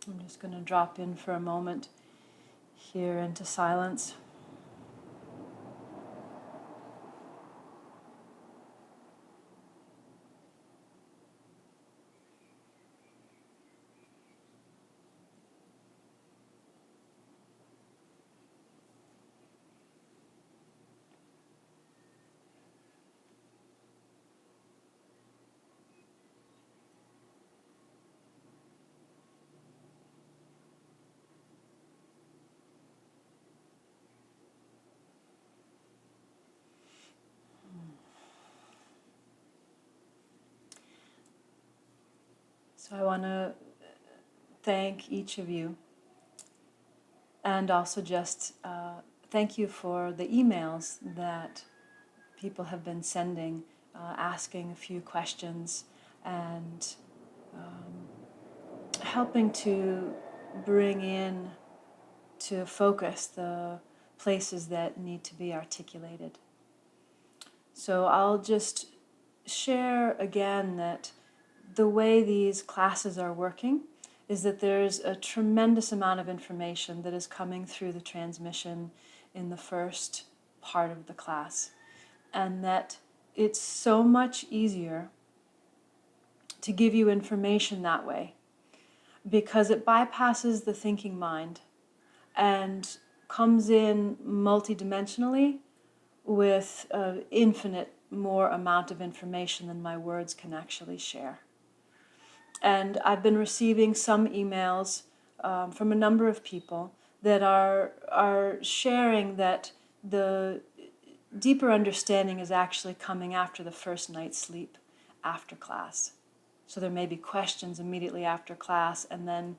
I'm just going to drop in for a moment here into silence. So I want to thank each of you, and also just thank you for the emails that people have been sending, asking a few questions and helping to bring in to focus the places that need to be articulated. So I'll just share again that the way these classes are working is that there's a tremendous amount of information that is coming through the transmission in the first part of the class, and that it's so much easier to give you information that way because it bypasses the thinking mind and comes in multidimensionally with an infinite more amount of information than my words can actually share. And I've been receiving some emails from a number of people that are sharing that the deeper understanding is actually coming after the first night's sleep after class. So there may be questions immediately after class, and then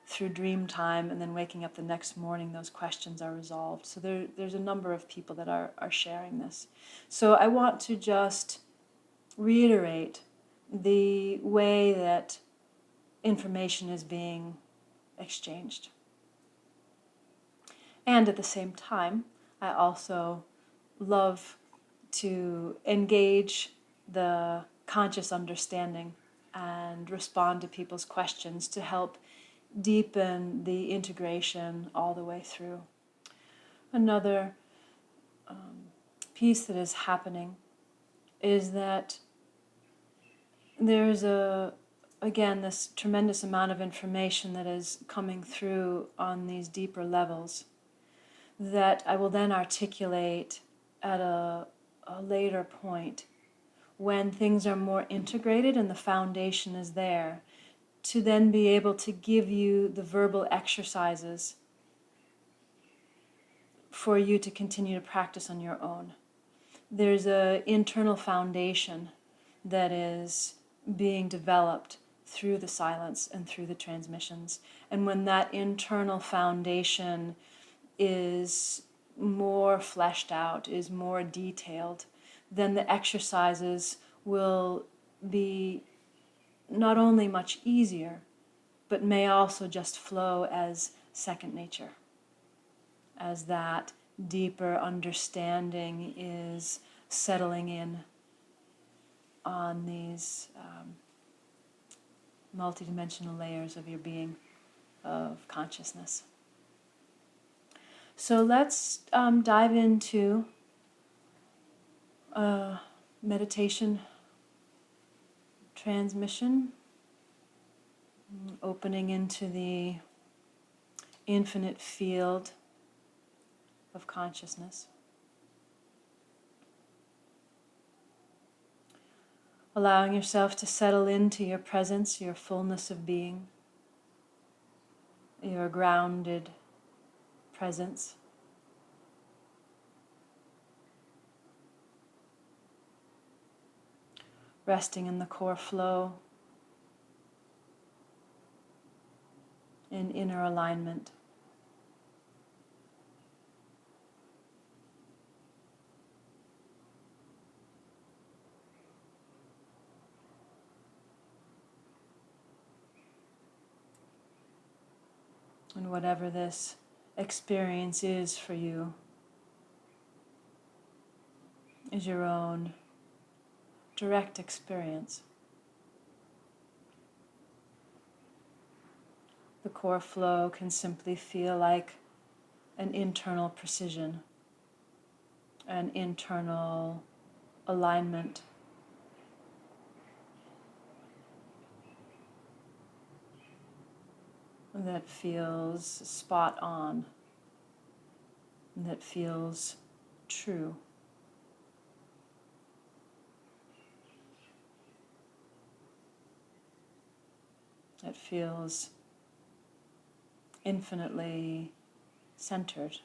through dream time, and then waking up the next morning, those questions are resolved. So there's a number of people that are sharing this. So I want to just reiterate the way that information is being exchanged. And at the same time, I also love to engage the conscious understanding and respond to people's questions to help deepen the integration all the way through. Another piece that is happening is that there's again, this tremendous amount of information that is coming through on these deeper levels that I will then articulate at a later point when things are more integrated and the foundation is there, to then be able to give you the verbal exercises for you to continue to practice on your own. There's an internal foundation that is being developed through the silence and through the transmissions. And when that internal foundation is more fleshed out, is more detailed, then the exercises will be not only much easier, but may also just flow as second nature, as that deeper understanding is settling in on these multidimensional layers of your being, of consciousness. So let's dive into meditation transmission, opening into the infinite field of consciousness. Allowing yourself to settle into your presence, your fullness of being, your grounded presence. Resting in the core flow, in inner alignment. And whatever this experience is for you is your own direct experience. The core flow can simply feel like an internal precision, an internal alignment. That feels spot on, that feels true. That feels infinitely centered.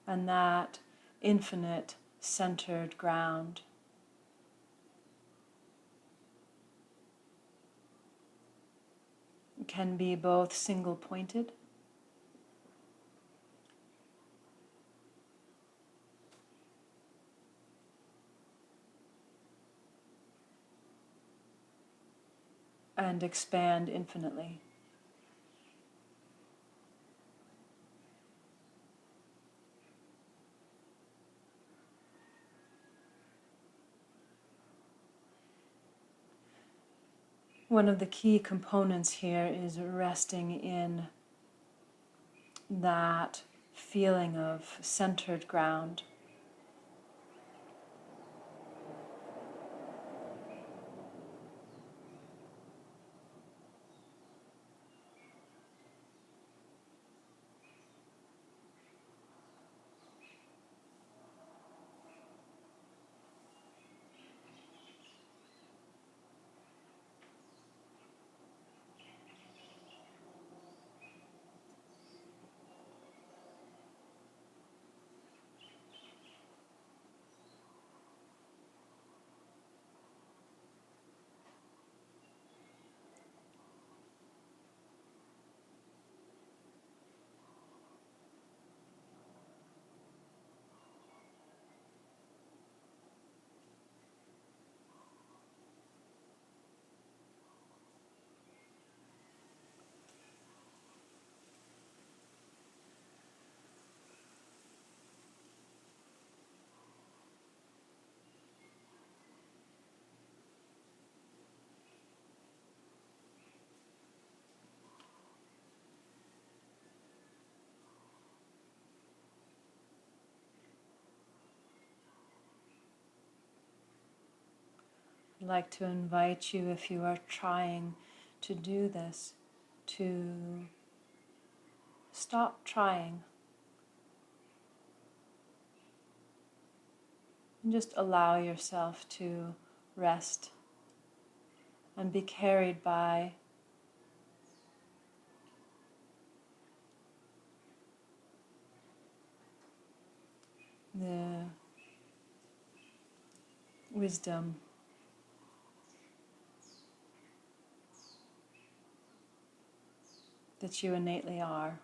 And that infinite centered ground can be both single-pointed and expand infinitely. One of the key components here is resting in that feeling of centered ground. I'd like to invite you, if you are trying to do this, to stop trying and just allow yourself to rest and be carried by the wisdom that you innately are.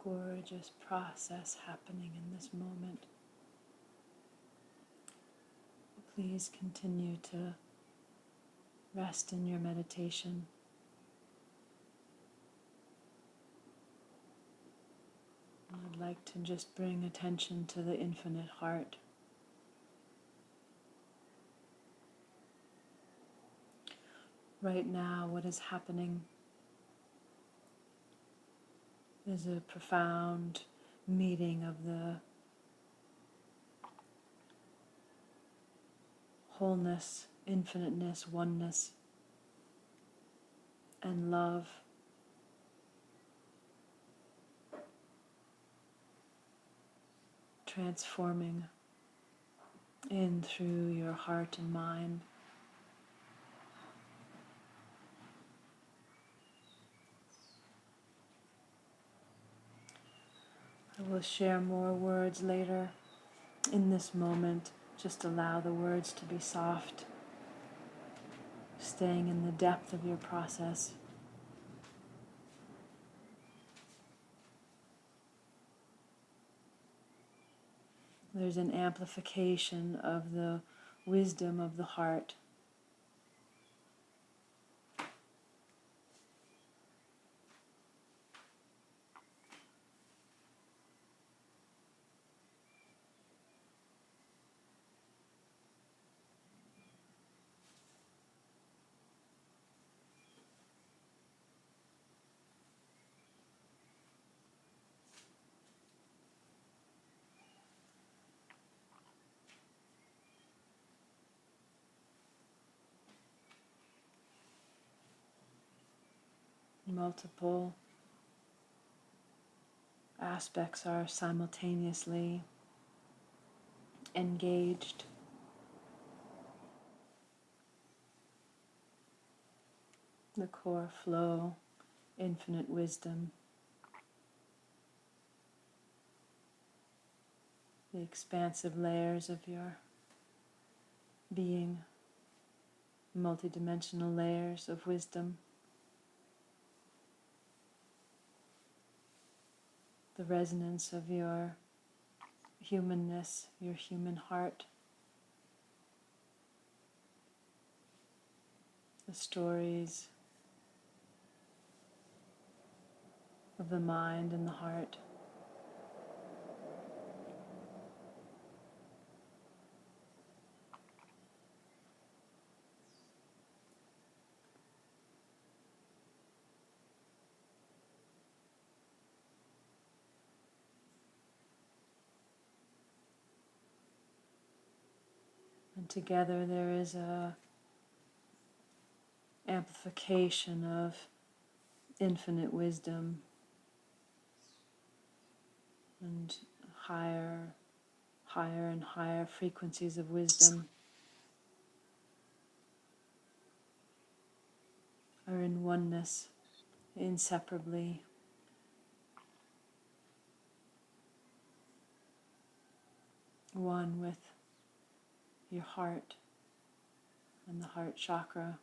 gorgeous process happening in this moment. Please continue to rest in your meditation. I'd like to just bring attention to the infinite heart. Right now, what is happening is a profound meeting of the wholeness, infiniteness, oneness, and love. Transforming in through your heart and mind. I will share more words later. In this moment, just allow the words to be soft, staying in the depth of your process. There's an amplification of the wisdom of the heart. Multiple aspects are simultaneously engaged. The core flow, infinite wisdom, the expansive layers of your being, multidimensional layers of wisdom, the resonance of your humanness, your human heart, the stories of the mind and the heart. And together there is a amplification of infinite wisdom and higher and higher frequencies of wisdom are in oneness, inseparably. One with your heart and the heart chakra.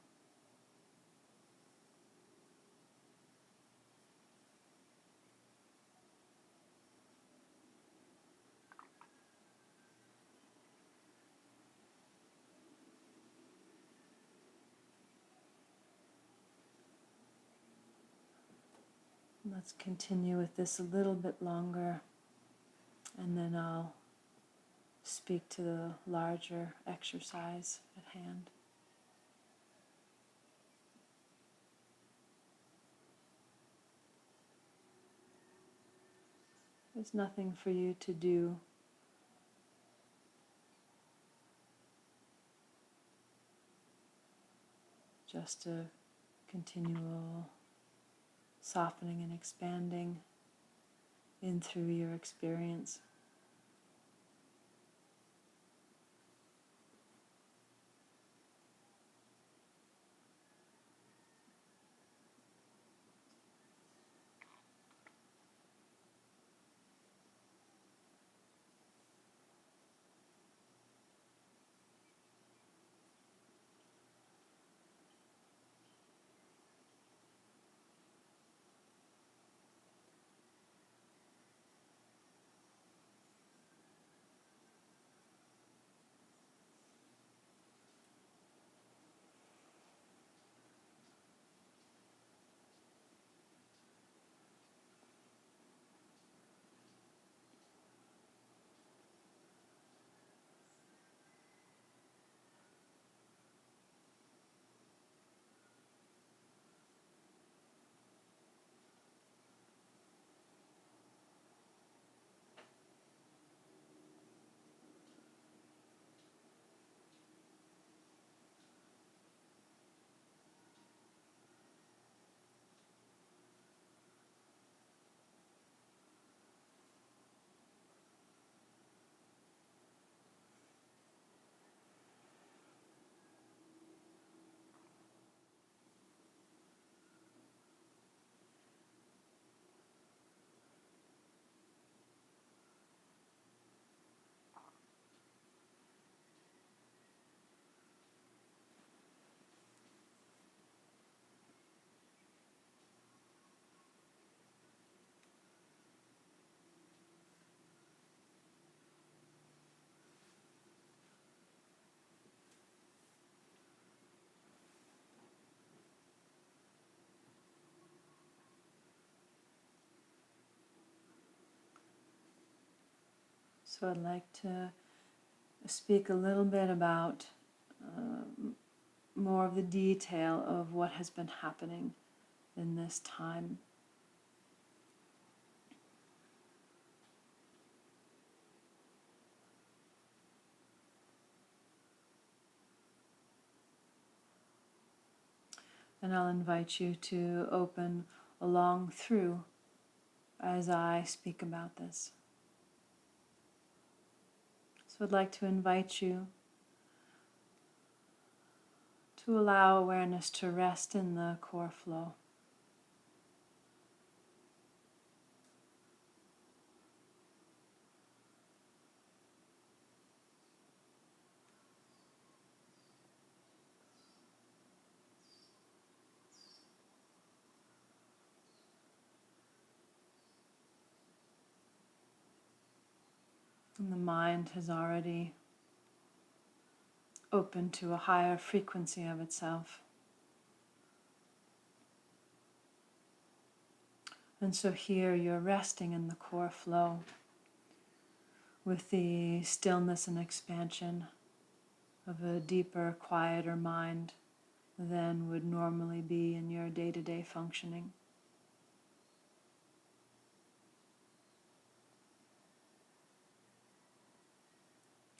Let's continue with this a little bit longer, and then I'll speak to the larger exercise at hand. There's nothing for you to do. Just a continual softening and expanding in through your experience. So I'd like to speak a little bit about more of the detail of what has been happening in this time. And I'll invite you to open along through as I speak about this. So I'd like to invite you to allow awareness to rest in the core flow. And the mind has already opened to a higher frequency of itself. And so here you're resting in the core flow with the stillness and expansion of a deeper, quieter mind than would normally be in your day-to-day functioning.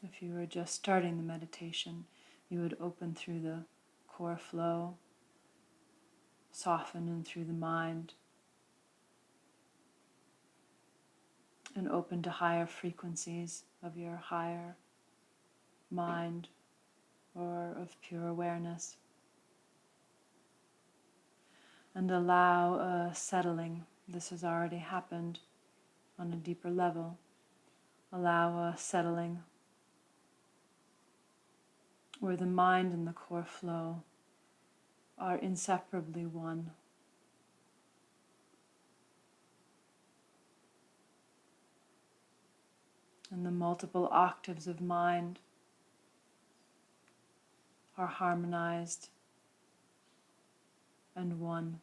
If you were just starting the meditation, you would open through the core flow, soften in through the mind, and open to higher frequencies of your higher mind or of pure awareness. And allow a settling. This has already happened on a deeper level. Allow a settling where the mind and the core flow are inseparably one. And the multiple octaves of mind are harmonized and one.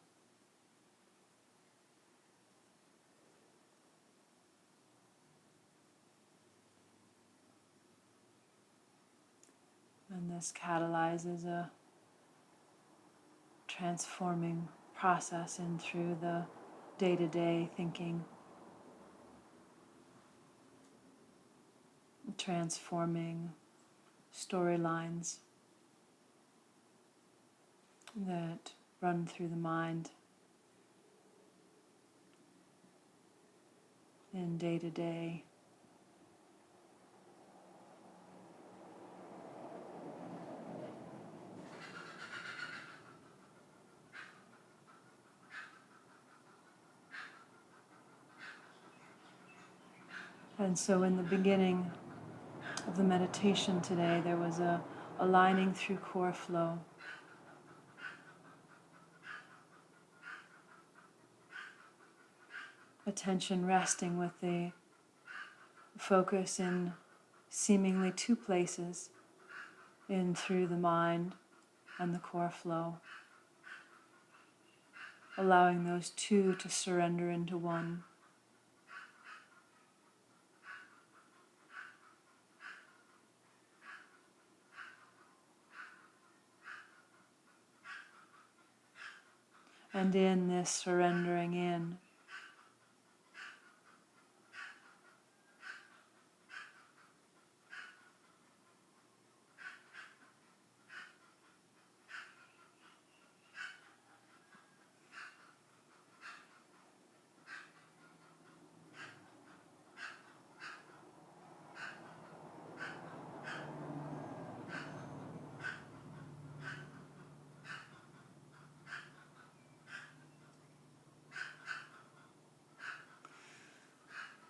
And this catalyzes a transforming process in through the day-to-day thinking, transforming storylines that run through the mind in day-to-day. And so in the beginning of the meditation today, there was a aligning through core flow. Attention resting with the focus in seemingly two places, in through the mind and the core flow. Allowing those two to surrender into one. And in this surrendering in,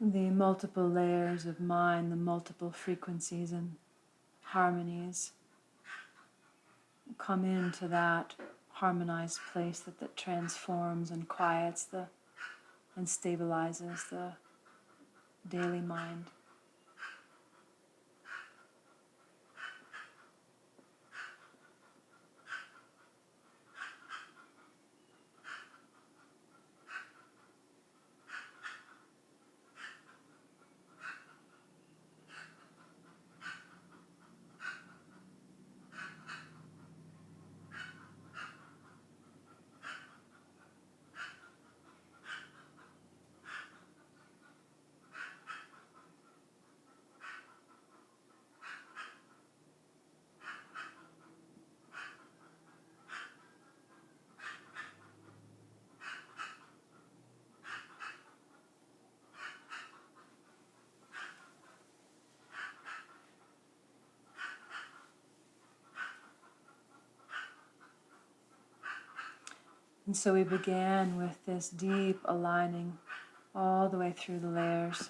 the multiple layers of mind, the multiple frequencies and harmonies come into that harmonized place that transforms and quiets and stabilizes the daily mind. And so we began with this deep aligning all the way through the layers.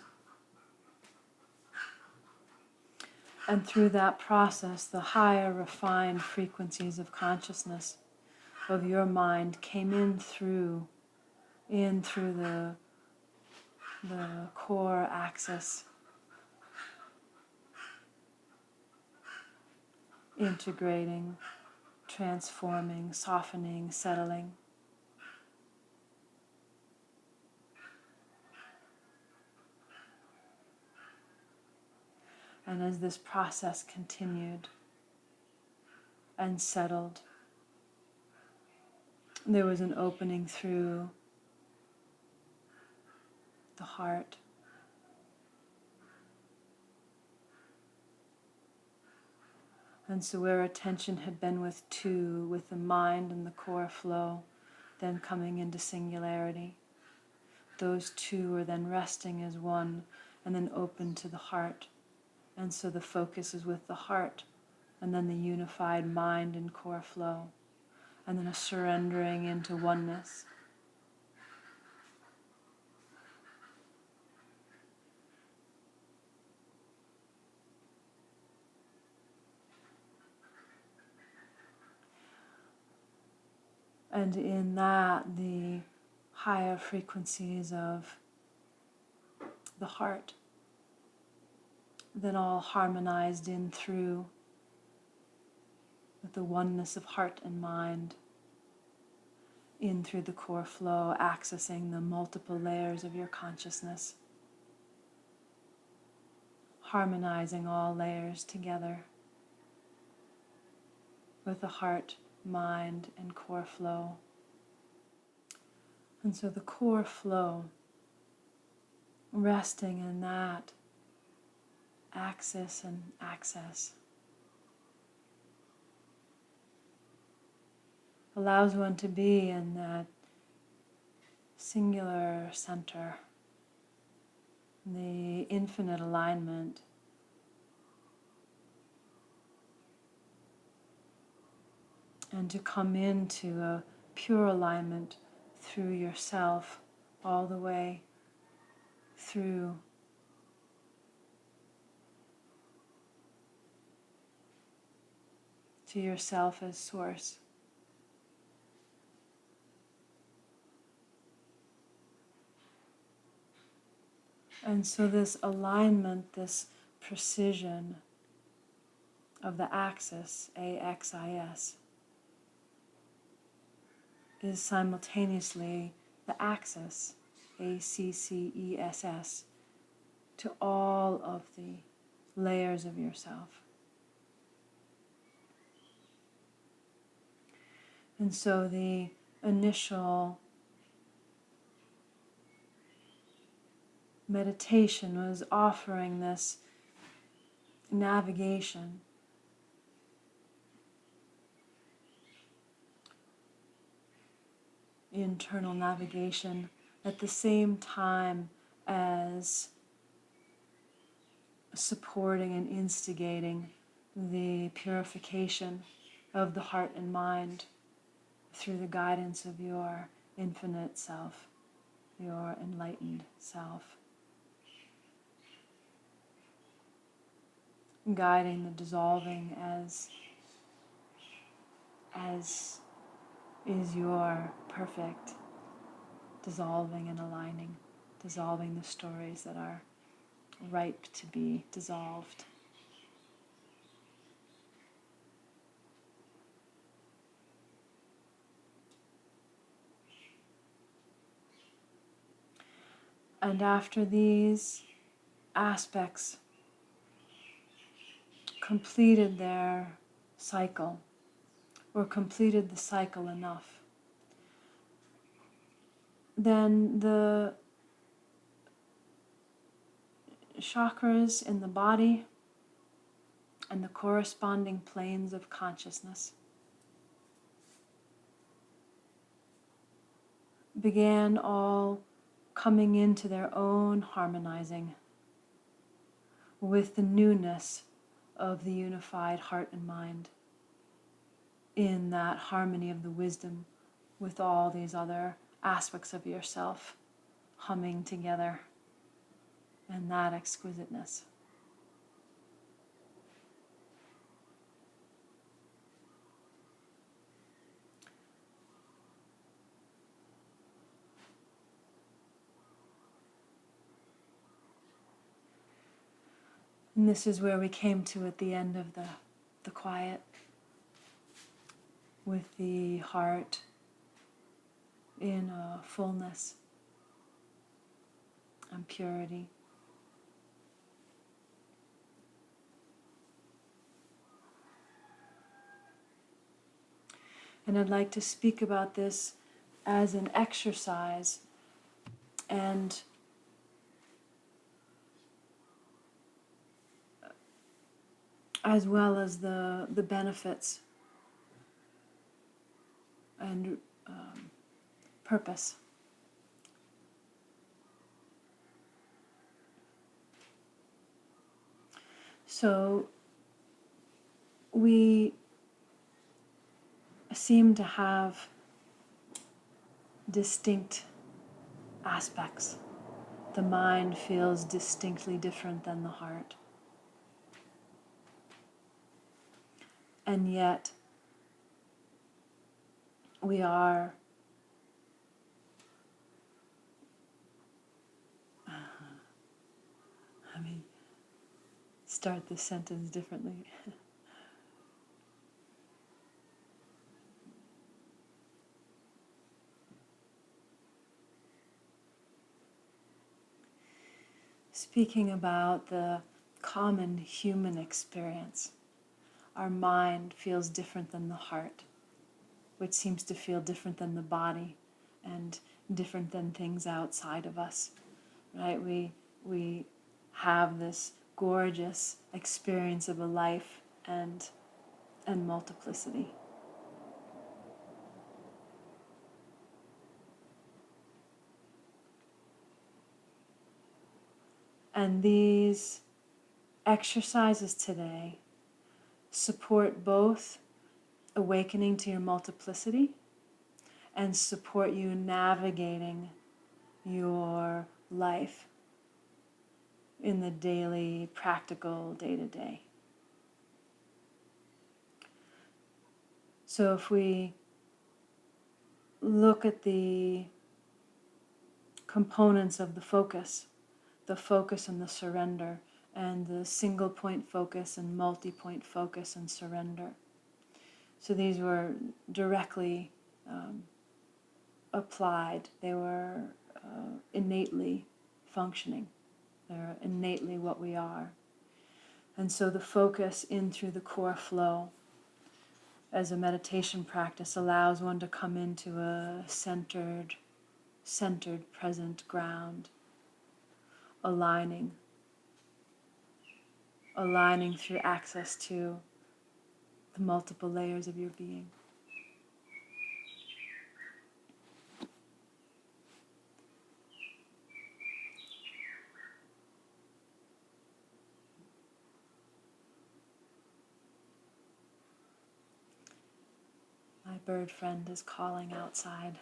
And through that process, the higher refined frequencies of consciousness of your mind came in through the core axis, integrating, transforming, softening, settling. And as this process continued and settled, there was an opening through the heart. And so where attention had been with two, with the mind and the core flow, then coming into singularity, those two are then resting as one and then open to the heart. And so the focus is with the heart, and then the unified mind and core flow, and then a surrendering into oneness. And in that, the higher frequencies of the heart, then all harmonized in through with the oneness of heart and mind, in through the core flow, accessing the multiple layers of your consciousness, harmonizing all layers together with the heart, mind, and core flow. And so the core flow, resting in that axis and access, allows one to be in that singular center, the infinite alignment, and to come into a pure alignment through yourself, all the way through to yourself as source. And so this alignment, this precision of the axis, AXIS, is simultaneously the axis, ACCESS, to all of the layers of yourself. And so the initial meditation was offering this navigation, internal navigation, at the same time as supporting and instigating the purification of the heart and mind through the guidance of your infinite self, your enlightened self, guiding the dissolving as is your perfect dissolving and aligning, dissolving the stories that are ripe to be dissolved. And after these aspects completed their cycle, or completed the cycle enough, then the chakras in the body and the corresponding planes of consciousness began all coming into their own harmonizing with the newness of the unified heart and mind, in that harmony of the wisdom with all these other aspects of yourself humming together, and that exquisiteness. And this is where we came to at the end of the quiet, with the heart in a fullness and purity. And I'd like to speak about this as an exercise, and as well as the benefits and purpose. So we seem to have distinct aspects. The mind feels distinctly different than the heart. And yet, we are start this sentence differently. Speaking about the common human experience, our mind feels different than the heart, which seems to feel different than the body and different than things outside of us, right? We have this gorgeous experience of a life and multiplicity. And these exercises today support both awakening to your multiplicity and support you navigating your life in the daily, practical, day-to-day. So if we look at the components of the focus and the surrender, and the single point focus and multi-point focus and surrender. So these were directly applied. They were innately functioning. They're innately what we are. And so the focus in through the core flow as a meditation practice allows one to come into a centered, present ground, aligning through access to the multiple layers of your being. My bird friend is calling outside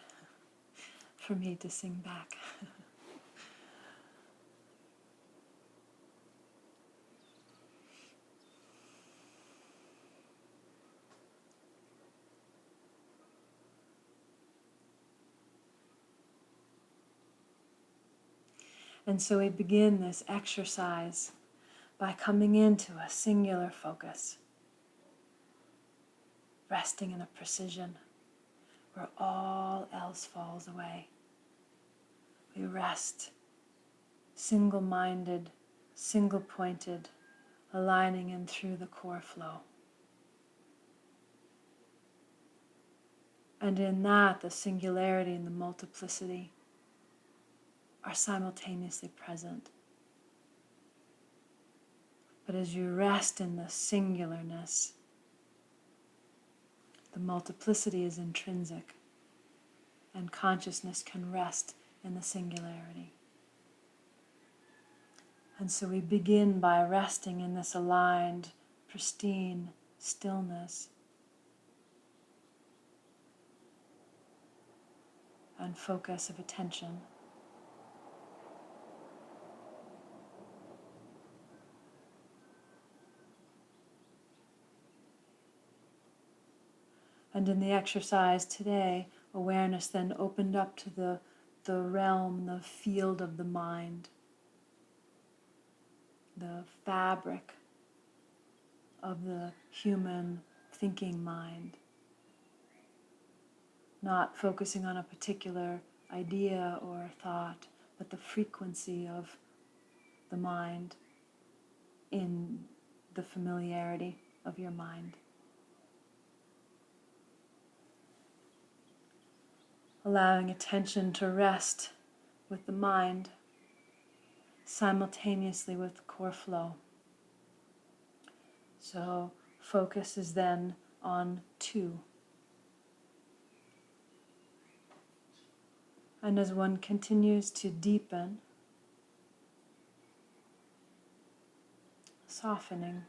for me to sing back. And so we begin this exercise by coming into a singular focus, resting in a precision where all else falls away. We rest single-minded, single-pointed, aligning in through the core flow. And in that, the singularity and the multiplicity are simultaneously present. But as you rest in the singularness, the multiplicity is intrinsic, and consciousness can rest in the singularity. And so we begin by resting in this aligned, pristine stillness. and focus of attention. And in the exercise today, awareness then opened up to the realm, the field of the mind, the fabric of the human thinking mind. Not focusing on a particular idea or thought, but the frequency of the mind in the familiarity of your mind. Allowing attention to rest with the mind simultaneously with the core flow. So focus is then on 2. And as one continues to deepen, softening,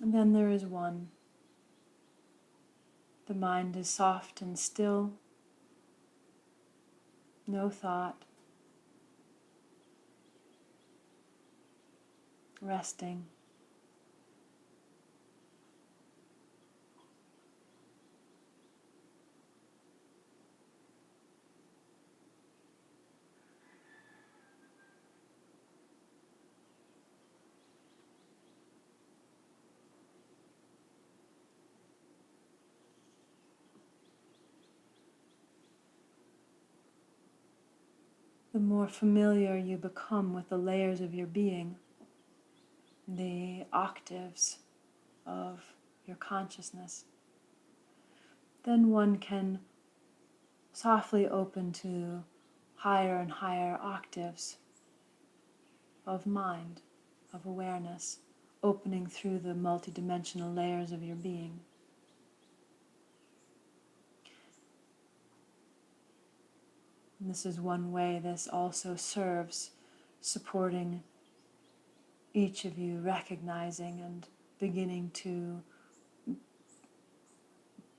and then there is 1. The mind is soft and still, no thought, resting. The more familiar you become with the layers of your being, the octaves of your consciousness, then one can softly open to higher and higher octaves of mind, of awareness, opening through the multidimensional layers of your being. And this is one way this also serves supporting each of you recognizing and beginning to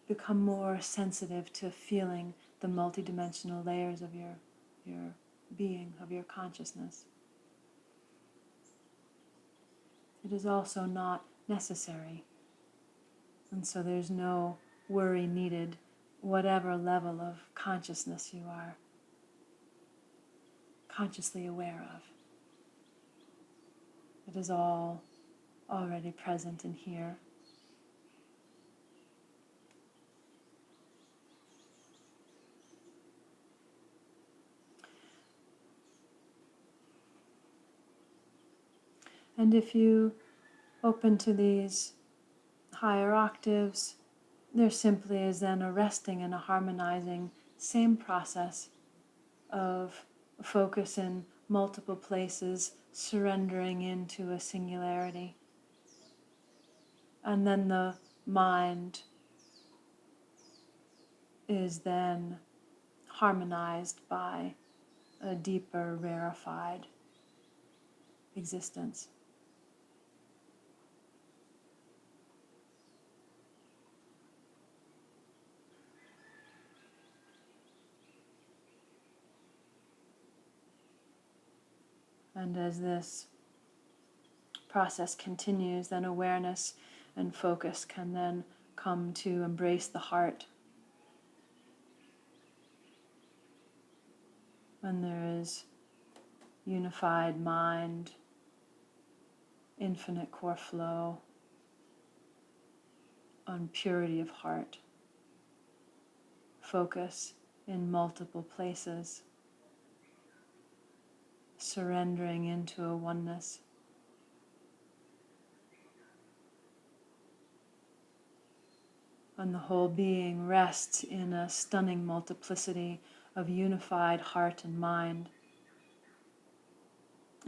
become more sensitive to feeling the multidimensional layers of your being, of your consciousness. It is also not necessary, and so there's no worry needed, whatever level of consciousness you are consciously aware of. It is all already present and here. And if you open to these higher octaves, there simply is then a resting and a harmonizing, same process of focus in multiple places, surrendering into a singularity. And then the mind is then harmonized by a deeper, rarefied existence. And as this process continues, then awareness and focus can then come to embrace the heart. When there is unified mind, infinite core flow, on purity of heart, focus in multiple places, surrendering into a oneness. And the whole being rests in a stunning multiplicity of unified heart and mind,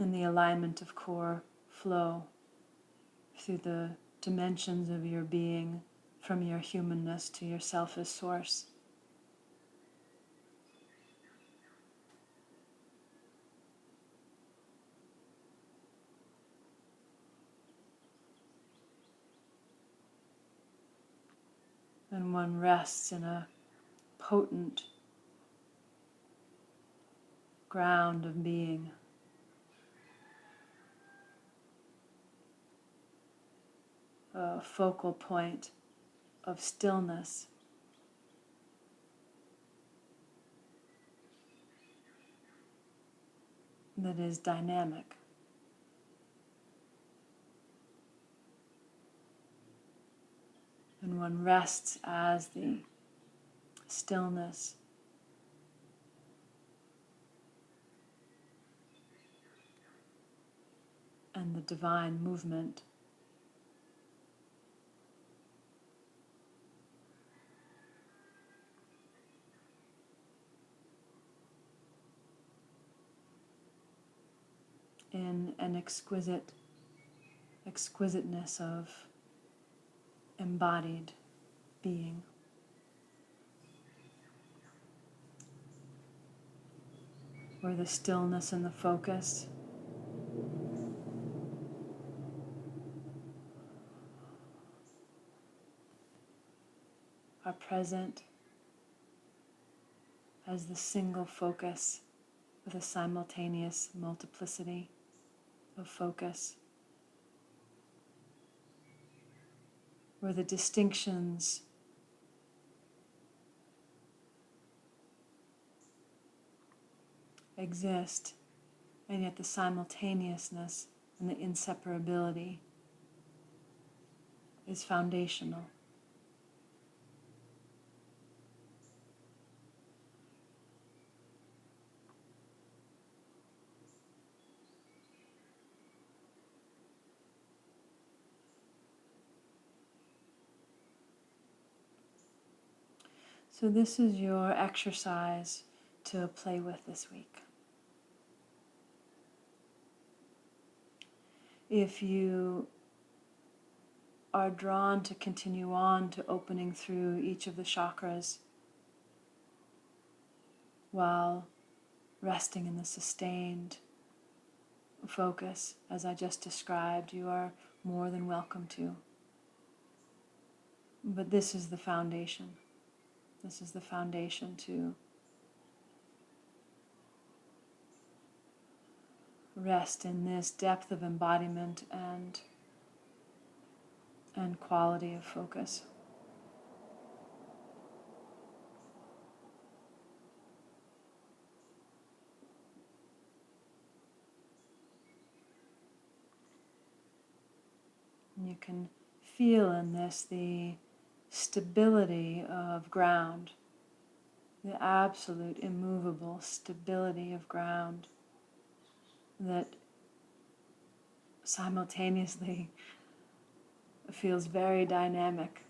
in the alignment of core flow through the dimensions of your being, from your humanness to your self as source. and one rests in a potent ground of being. A focal point of stillness. That is dynamic. And one rests as the stillness and the divine movement. In an exquisiteness of embodied being. Where the stillness and the focus are present as the single focus with a simultaneous multiplicity of focus. Where the distinctions exist, and yet the simultaneousness and the inseparability is foundational. So this is your exercise to play with this week. If you are drawn to continue on to opening through each of the chakras while resting in the sustained focus, as I just described, you are more than welcome to. But this is the foundation. This is the foundation to rest in this depth of embodiment and quality of focus. And you can feel in this the stability of ground, the absolute immovable stability of ground that simultaneously feels very dynamic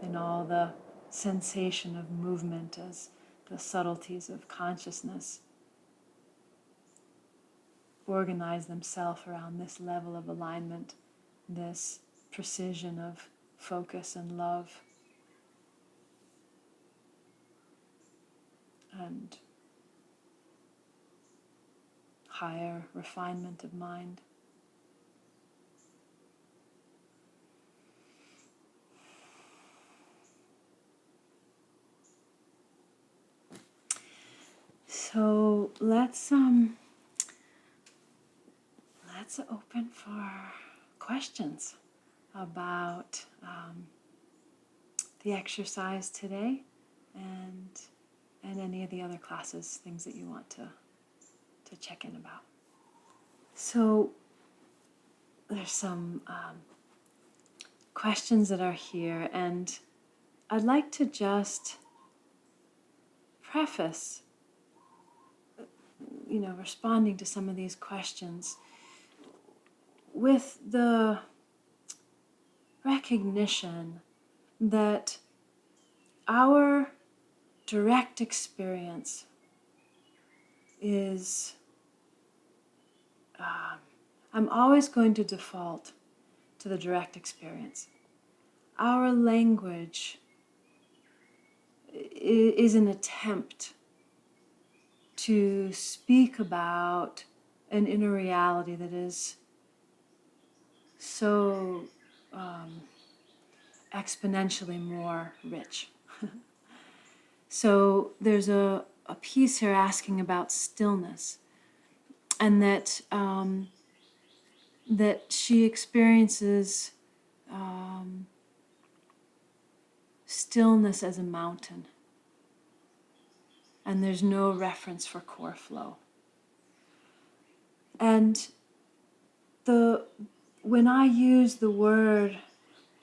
in all the sensation of movement as the subtleties of consciousness organize themselves around this level of alignment, this precision of focus and love and higher refinement of mind. So let's open for questions about the exercise today and any of the other classes, things that you want to check in about. So there's some questions that are here, and I'd like to just preface, responding to some of these questions with the recognition that our direct experience is, I'm always going to default to the direct experience. Our language is an attempt to speak about an inner reality that is so exponentially more rich. So there's a piece here asking about stillness, and that that she experiences stillness as a mountain, and there's no reference for core flow. And when I use the word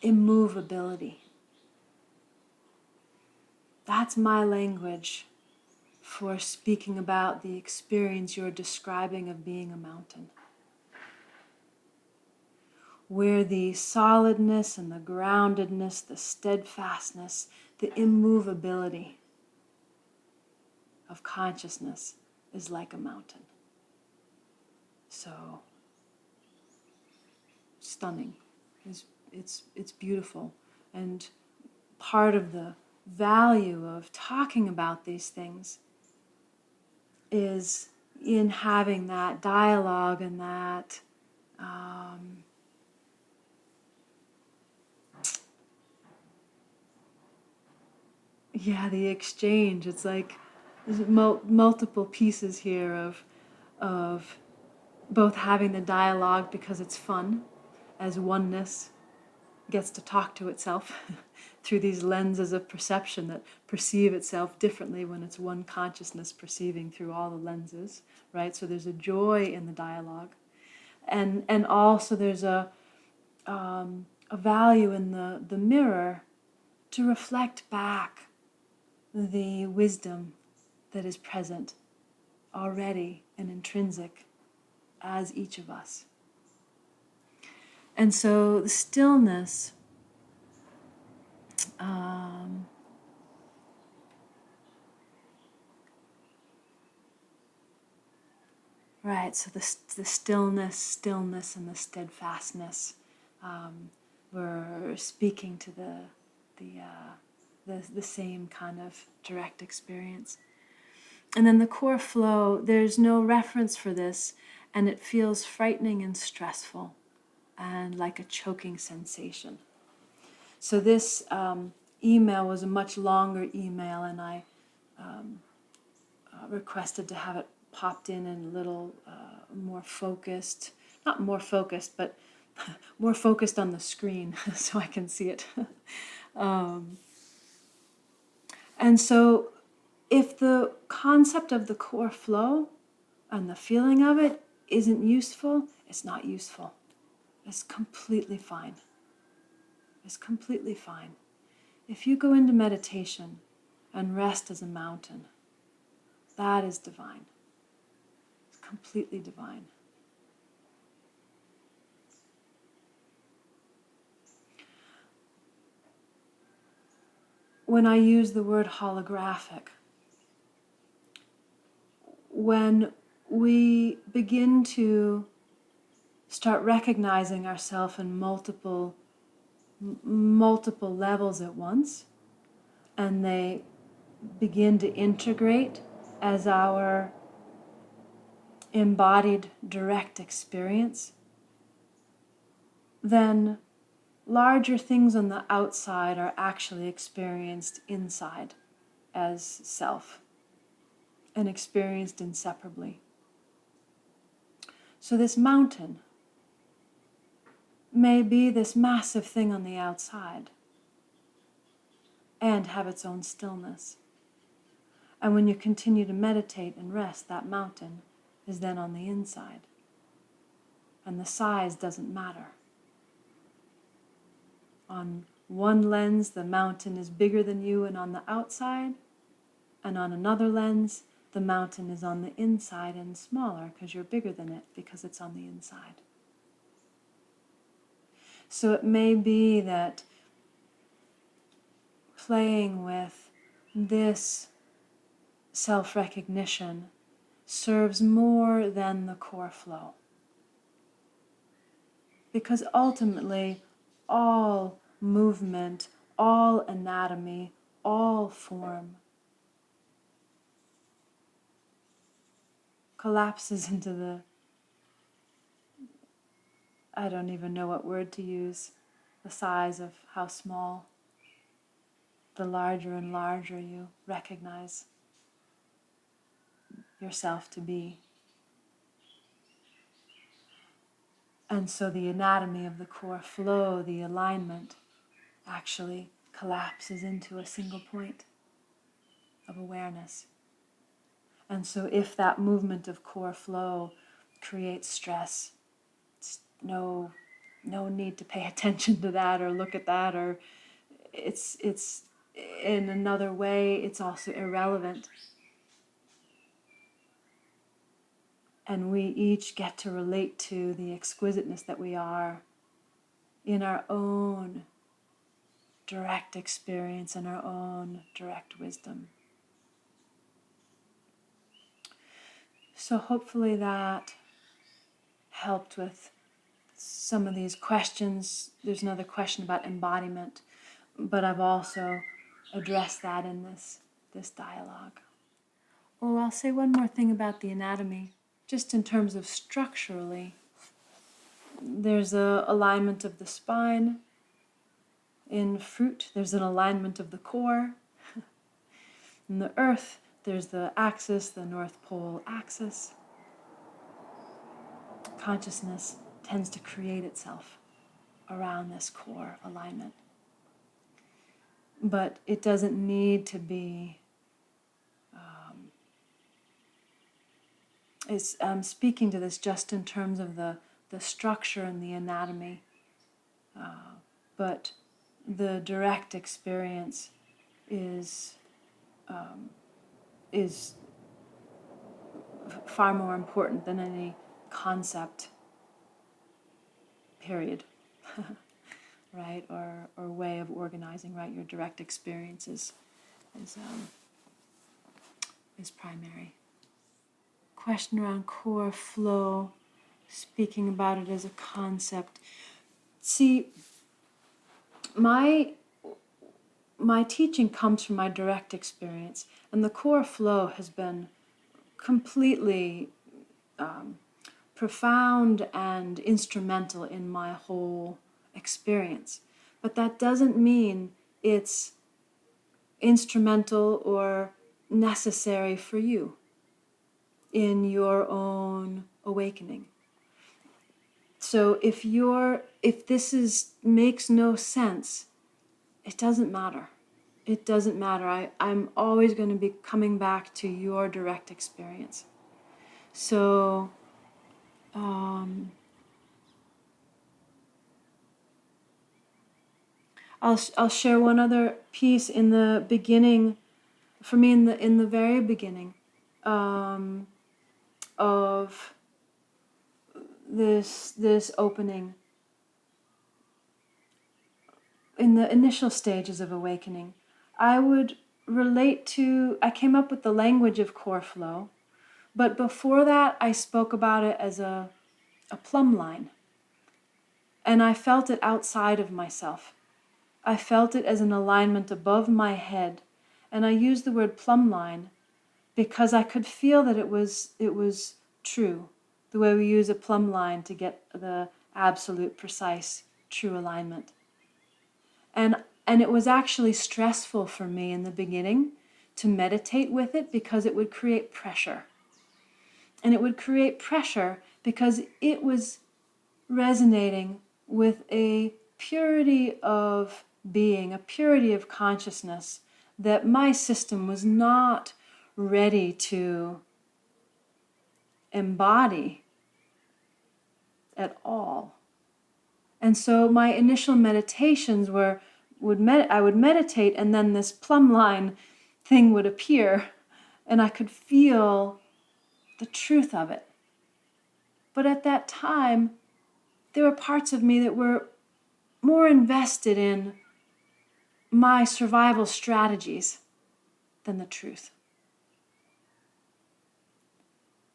immovability, that's my language for speaking about the experience you're describing of being a mountain, where the solidness and the groundedness, the steadfastness, the immovability of consciousness is like a mountain. So stunning. It's beautiful. And part of the value of talking about these things is in having that dialogue and that the exchange. It's like there's multiple pieces here of both having the dialogue because it's fun, as oneness gets to talk to itself through these lenses of perception that perceive itself differently when it's one consciousness perceiving through all the lenses, right? So there's a joy in the dialogue, and also there's a value in the mirror to reflect back the wisdom that is present already and intrinsic as each of us. And so the stillness right, so the stillness and the steadfastness, we're speaking to the same kind of direct experience. And then the core flow, there's no reference for this, and it feels frightening and stressful and like a choking sensation. So this email was a much longer email, and I requested to have it popped in a little more focused, not more focused, but more focused on the screen so I can see it. And so if the concept of the core flow and the feeling of it isn't useful, it's not useful. It's completely fine. It's completely fine. If you go into meditation and rest as a mountain, that is divine. It's completely divine. When I use the word holographic, when we begin to start recognizing ourselves in multiple levels at once, and they begin to integrate as our embodied direct experience, then larger things on the outside are actually experienced inside as self and experienced inseparably. So this mountain may be this massive thing on the outside and have its own stillness. And when you continue to meditate and rest, that mountain is then on the inside. And the size doesn't matter. On one lens, the mountain is bigger than you and on the outside. And on another lens, the mountain is on the inside and smaller because you're bigger than it because it's on the inside. So it may be that playing with this self-recognition serves more than the core flow. Because ultimately, all movement, all anatomy, all form collapses into I don't even know what word to use, the size of how small, the larger and larger you recognize yourself to be. And so the anatomy of the core flow, the alignment, actually collapses into a single point of awareness. And so if that movement of core flow creates stress, it's no need to pay attention to that or look at that, or it's in another way, it's also irrelevant. And we each get to relate to the exquisiteness that we are in our own direct experience and our own direct wisdom. So hopefully that helped with some of these questions. There's another question about embodiment, but I've also addressed that in this dialogue. Oh, I'll say one more thing about the anatomy, just in terms of structurally. There's an alignment of the spine. In fruit, there's an alignment of the core. In the earth, there's the axis, the North Pole axis. Consciousness tends to create itself around this core alignment. But it doesn't need to be, I'm speaking to this just in terms of the structure and the anatomy, but the direct experience is far more important than any concept, period. Right, or way of organizing, right? Your direct experience is primary. Question around core flow, speaking about it as a concept. See, my teaching comes from my direct experience, and the core flow has been completely profound and instrumental in my whole experience. But that doesn't mean it's instrumental or necessary for you in your own awakening. So if this makes no sense, it doesn't matter. It doesn't matter. I'm always going to be coming back to your direct experience. So I'll share one other piece in the beginning, for me in the very beginning of this opening, in the initial stages of awakening. I came up with the language of core flow, but before that I spoke about it as a plumb line, and I felt it outside of myself. I felt it as an alignment above my head, and I used the word plumb line because I could feel that it was true, the way we use a plumb line to get the absolute, precise, true alignment. And it was actually stressful for me in the beginning to meditate with it because it would create pressure. And it would create pressure because it was resonating with a purity of being, a purity of consciousness that my system was not ready to embody at all. And so my initial meditations I would meditate, and then this plumb line thing would appear, and I could feel the truth of it. But at that time, there were parts of me that were more invested in my survival strategies than the truth.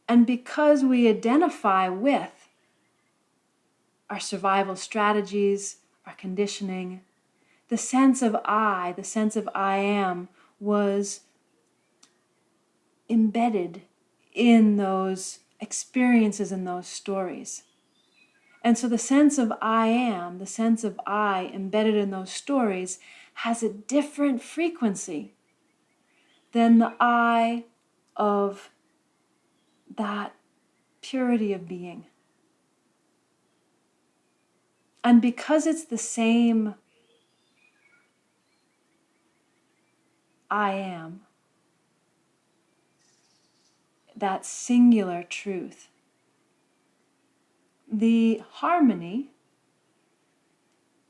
And because we identify with our survival strategies, our conditioning, the sense of I am, was embedded in those experiences and those stories. And so the sense of I am, the sense of I embedded in those stories, has a different frequency than the I of that purity of being. And because it's the same I am, that singular truth, the harmony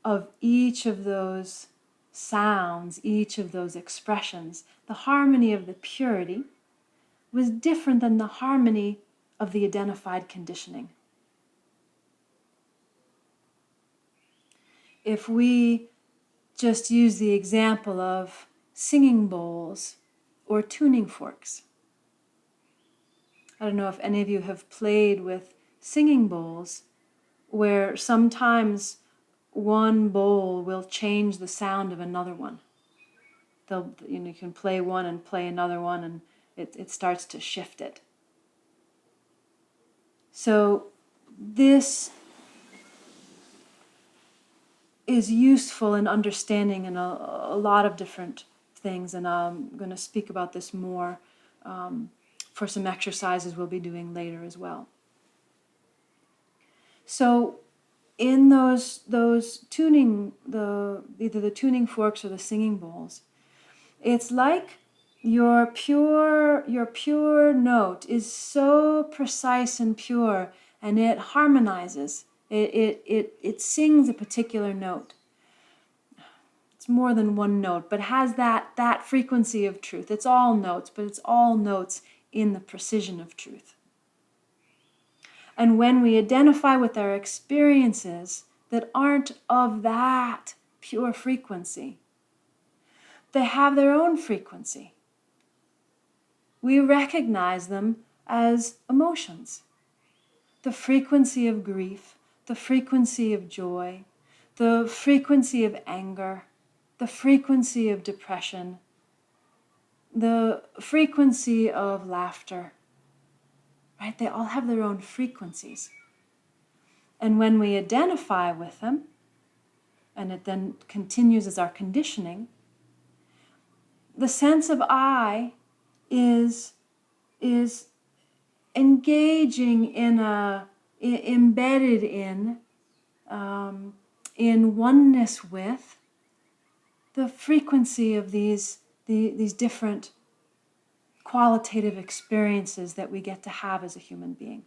of each of those sounds, each of those expressions, the harmony of the purity was different than the harmony of the identified conditioning. If we just use the example of singing bowls or tuning forks, I don't know if any of you have played with singing bowls, where sometimes one bowl will change the sound of another one. You can play one and play another one, and it starts to shift it. So this is useful in understanding in a lot of different things, and I'm going to speak about this more for some exercises we'll be doing later as well. So in those tuning, either the tuning forks or the singing bowls, it's like your pure note is so precise and pure, and it harmonizes. It sings a particular note. It's more than one note, but has that frequency of truth. It's all notes, but it's all notes in the precision of truth. And when we identify with our experiences that aren't of that pure frequency, they have their own frequency. We recognize them as emotions. The frequency of grief, the frequency of joy, the frequency of anger, the frequency of depression, the frequency of laughter. Right? They all have their own frequencies. And when we identify with them, and it then continues as our conditioning, the sense of I is engaging embedded in oneness with the frequency of these different qualitative experiences that we get to have as a human being.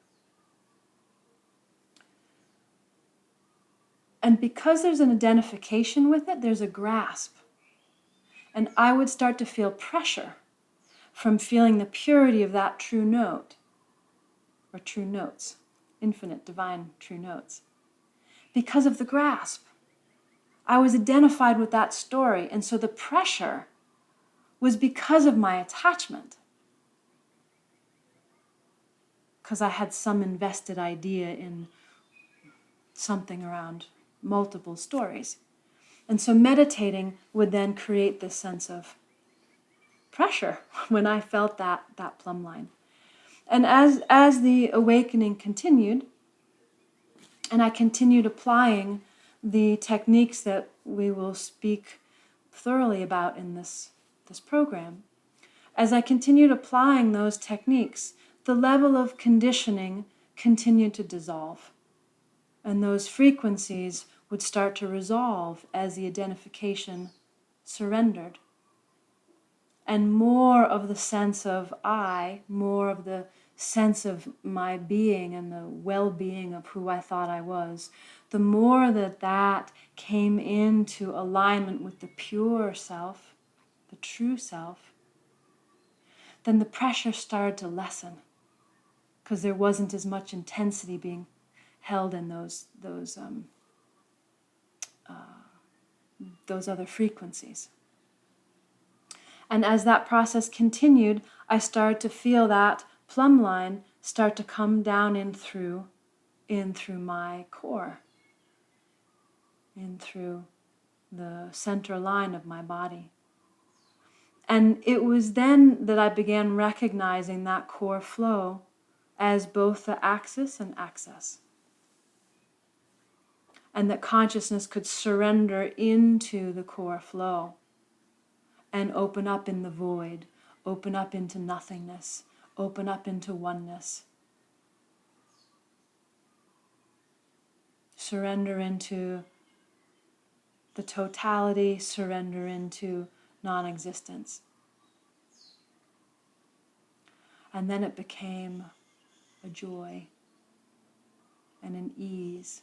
And because there's an identification with it, there's a grasp. And I would start to feel pressure from feeling the purity of that true note, or true notes, infinite, divine true notes, because of the grasp. I was identified with that story, and so the pressure was because of my attachment, because I had some invested idea in something around multiple stories. And so meditating would then create this sense of pressure when I felt that plumb line. And as the awakening continued, and I continued applying the techniques that we will speak thoroughly about in this program, as I continued applying those techniques, the level of conditioning continued to dissolve. And those frequencies would start to resolve as the identification surrendered. And more of the sense of I, more of the sense of my being and the well-being of who I thought I was, the more that came into alignment with the pure self, the true self, then the pressure started to lessen, because there wasn't as much intensity being held in those other frequencies. And as that process continued, I started to feel that plumb line start to come down in through my core, in through the center line of my body. And it was then that I began recognizing that core flow as both the axis and access. and that consciousness could surrender into the core flow and open up in the void, open up into nothingness, open up into oneness. Surrender into the totality, surrender into non-existence. And then it became a joy and an ease.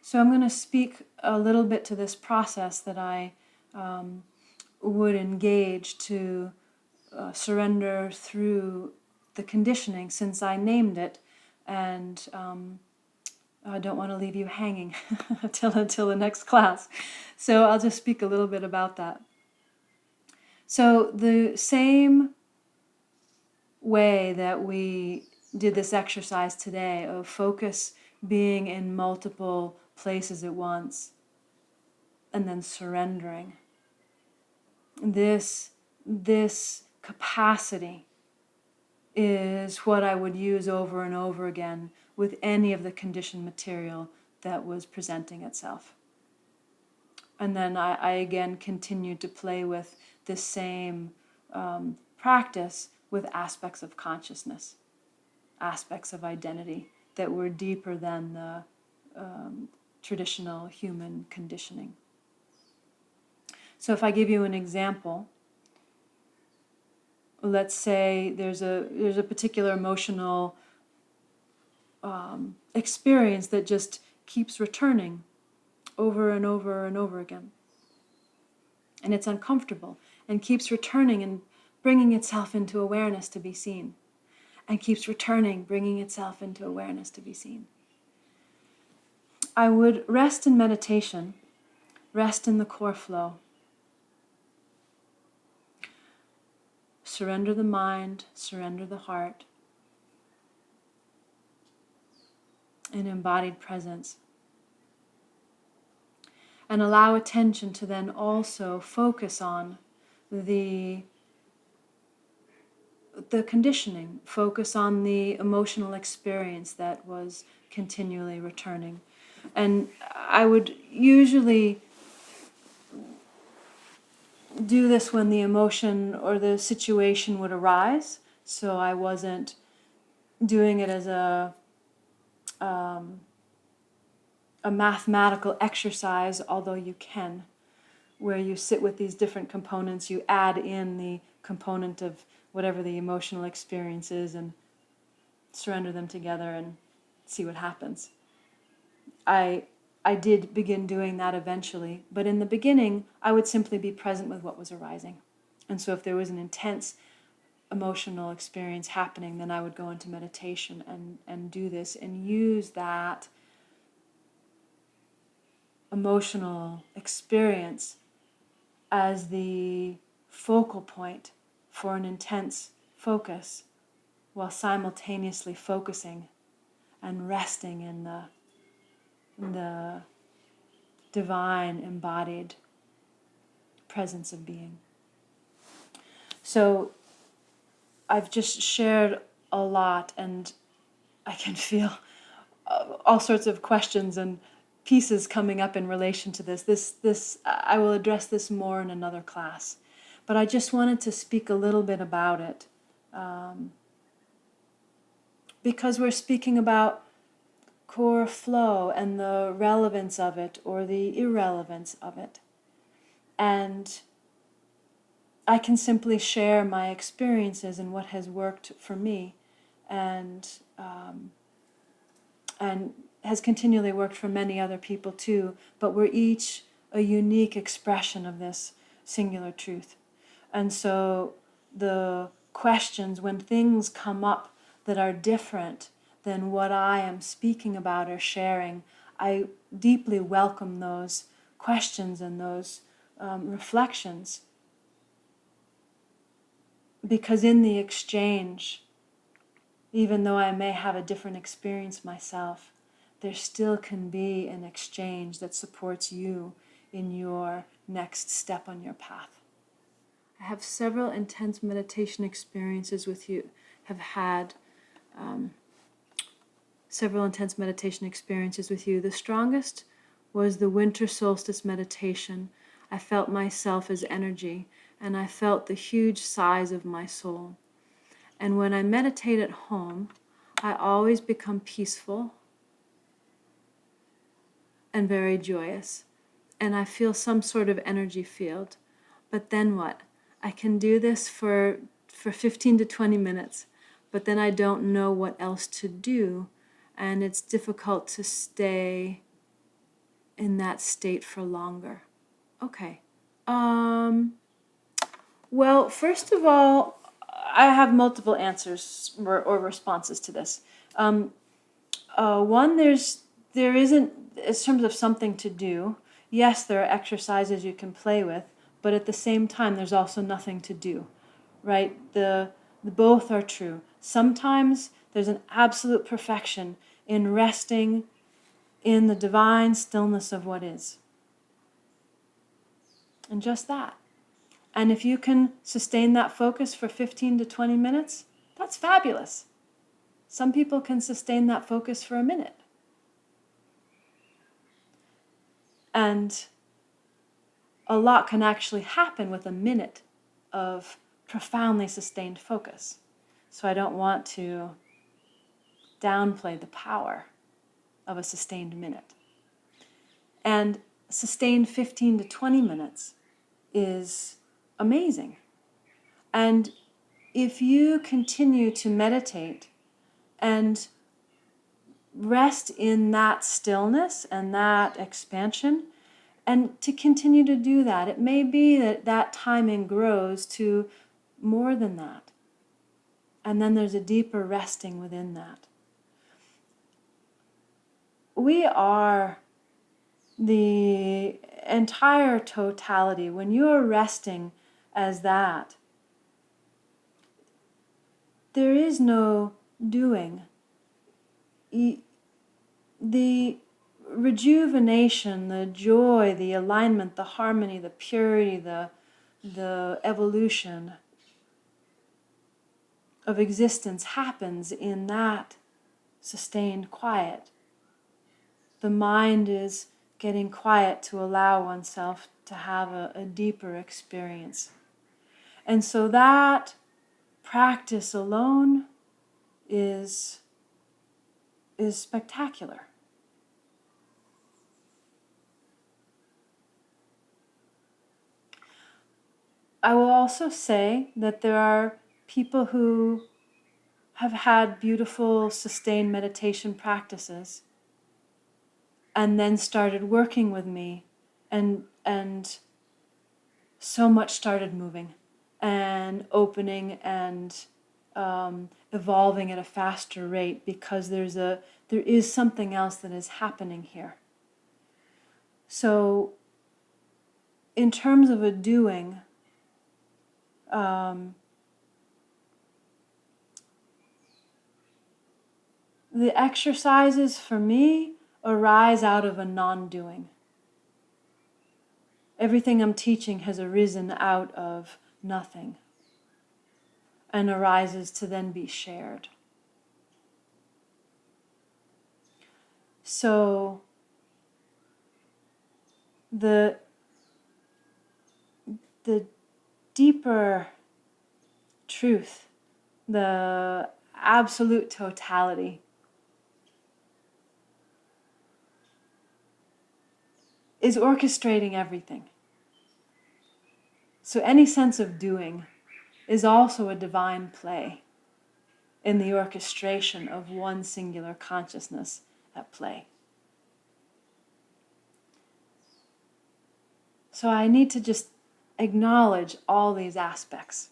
So I'm going to speak a little bit to this process that I would engage to surrender through the conditioning, since I named it, and I don't want to leave you hanging until the next class. So I'll just speak a little bit about that. So the same way that we did this exercise today of focus being in multiple places at once and then surrendering, this capacity is what I would use over and over again with any of the conditioned material that was presenting itself. And then I again continued to play with this same practice with aspects of consciousness, aspects of identity that were deeper than the traditional human conditioning. So if I give you an example, let's say there's a particular emotional experience that just keeps returning over and over and over again. And it's uncomfortable and keeps returning and bringing itself into awareness to be seen. And keeps returning, bringing itself into awareness to be seen. I would rest in meditation, rest in the core flow. Surrender the mind, surrender the heart, in embodied presence. And allow attention to then also focus on the conditioning, focus on the emotional experience that was continually returning. And I would usually do this when the emotion or the situation would arise, so I wasn't doing it as a mathematical exercise, although you can, where you sit with these different components, you add in the component of whatever the emotional experience is and surrender them together and see what happens. I did begin doing that eventually, but in the beginning, I would simply be present with what was arising. And so if there was an intense emotional experience happening, then I would go into meditation and do this and use that emotional experience as the focal point for an intense focus, while simultaneously focusing and resting in the divine embodied presence of being. So I've just shared a lot, and I can feel all sorts of questions and pieces coming up in relation to this. This I will address this more in another class, but I just wanted to speak a little bit about it because we're speaking about core flow and the relevance of it or the irrelevance of it. And I can simply share my experiences and what has worked for me and has continually worked for many other people too, but we're each a unique expression of this singular truth. And so the questions, when things come up that are different than what I am speaking about or sharing, I deeply welcome those questions and those reflections, because in the exchange, even though I may have a different experience myself, there still can be an exchange that supports you in your next step on your path. I have several intense meditation experiences with you, have had several intense meditation experiences with you. The strongest was the winter solstice meditation. I felt myself as energy, and I felt the huge size of my soul. And when I meditate at home, I always become peaceful and very joyous, and I feel some sort of energy field. But then what? I can do this for 15 to 20 minutes, but then I don't know what else to do, and it's difficult to stay in that state for longer. Okay. Well, first of all, I have multiple answers or responses to this. One, there isn't, in terms of something to do, yes, there are exercises you can play with, but at the same time, there's also nothing to do, right? The both are true. Sometimes there's an absolute perfection in resting in the divine stillness of what is. And just that. And if you can sustain that focus for 15 to 20 minutes, that's fabulous. Some people can sustain that focus for a minute. And a lot can actually happen with a minute of profoundly sustained focus. So I don't want to downplay the power of a sustained minute. And sustained 15 to 20 minutes is amazing. And if you continue to meditate and rest in that stillness and that expansion, and to continue to do that, it may be that that timing grows to more than that. And then there's a deeper resting within that. We are the entire totality. When you are resting as that, there is no doing. The rejuvenation, the joy, the alignment, the harmony, the purity, the evolution of existence happens in that sustained quiet. The mind is getting quiet to allow oneself to have a deeper experience. And so that practice alone is spectacular. I will also say that there are people who have had beautiful, sustained meditation practices and then started working with me, and so much started moving and opening and evolving at a faster rate because there is something else that is happening here. So in terms of a doing, the exercises for me arise out of a non-doing. Everything I'm teaching has arisen out of nothing and arises to then be shared. So the deeper truth, the absolute totality, is orchestrating everything. So any sense of doing is also a divine play in the orchestration of one singular consciousness at play. So I need to just acknowledge all these aspects,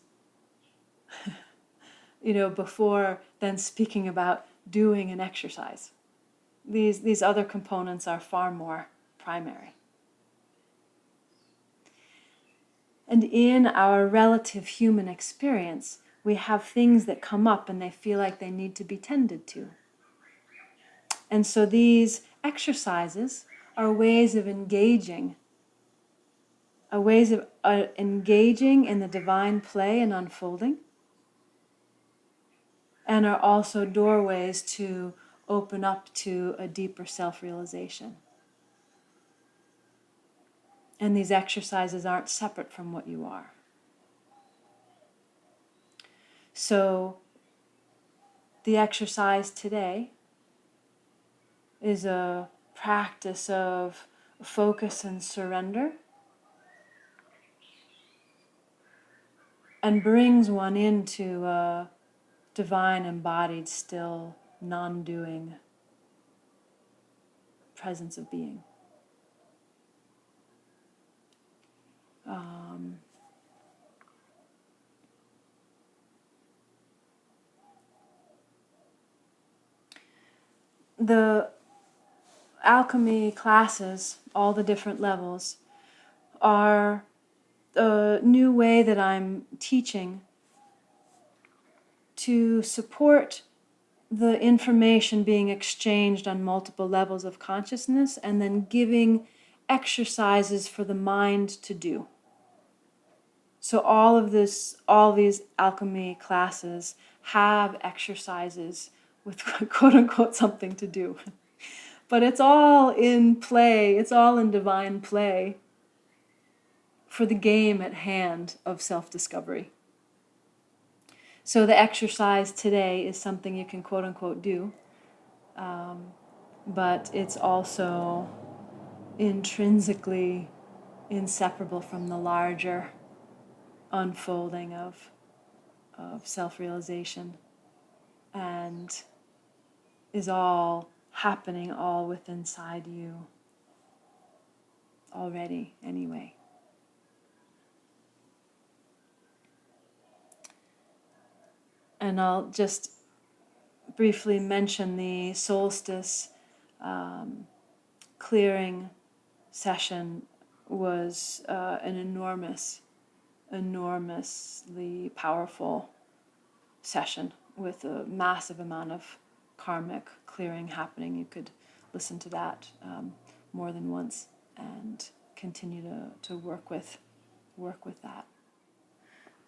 before then speaking about doing an exercise. These other components are far more primary. And in our relative human experience, we have things that come up and they feel like they need to be tended to. And so these exercises are ways of engaging are ways of engaging in the divine play and unfolding, and are also doorways to open up to a deeper self-realization. And these exercises aren't separate from what you are. So the exercise today is a practice of focus and surrender, and brings one into a divine, embodied, still, non-doing presence of being. The AlcheME classes, all the different levels, are a new way that I'm teaching to support the information being exchanged on multiple levels of consciousness, and then giving exercises for the mind to do. So all these AlcheME classes have exercises with quote unquote something to do. But it's all in play, it's all in divine play for the game at hand of self-discovery. So the exercise today is something you can quote unquote do, but it's also intrinsically inseparable from the larger unfolding of self-realization, and is all happening all within inside you already anyway. And I'll just briefly mention the solstice clearing session was an enormously powerful session with a massive amount of karmic clearing happening. You could listen to that more than once and continue to work with that.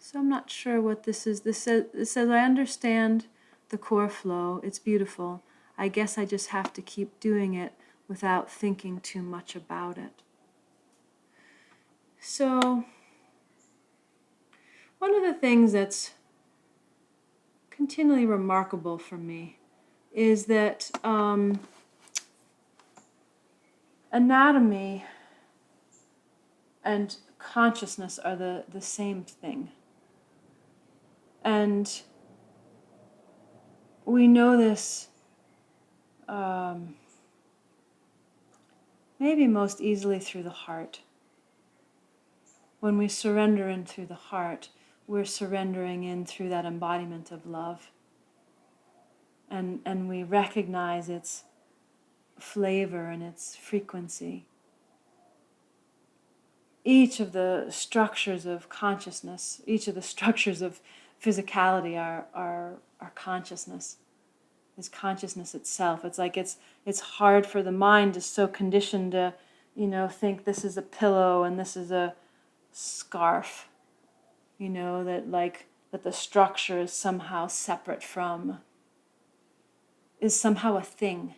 So I'm not sure what this is. This says, I understand the core flow. It's beautiful. I guess I just have to keep doing it without thinking too much about it. So one of the things that's continually remarkable for me is that anatomy and consciousness are the same thing. And we know this maybe most easily through the heart. When we surrender in through the heart, we're surrendering in through that embodiment of love. And we recognize its flavor and its frequency. Each of the structures of consciousness, each of the structures of physicality are consciousness. Is consciousness itself. It's like it's hard for the mind, is so conditioned to, think this is a pillow and this is a scarf. That the structure is somehow separate from, is somehow a thing.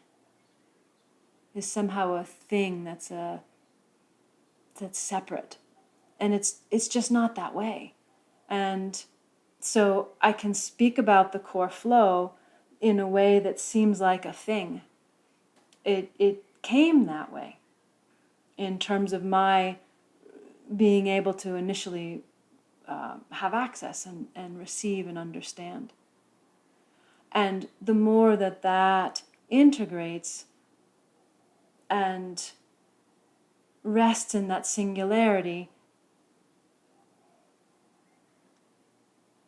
Is somehow a thing that's separate. And it's just not that way. And so I can speak about the core flow in a way that seems like a thing. It came that way in terms of my being able to initially have access and receive and understand. And the more that integrates and rests in that singularity,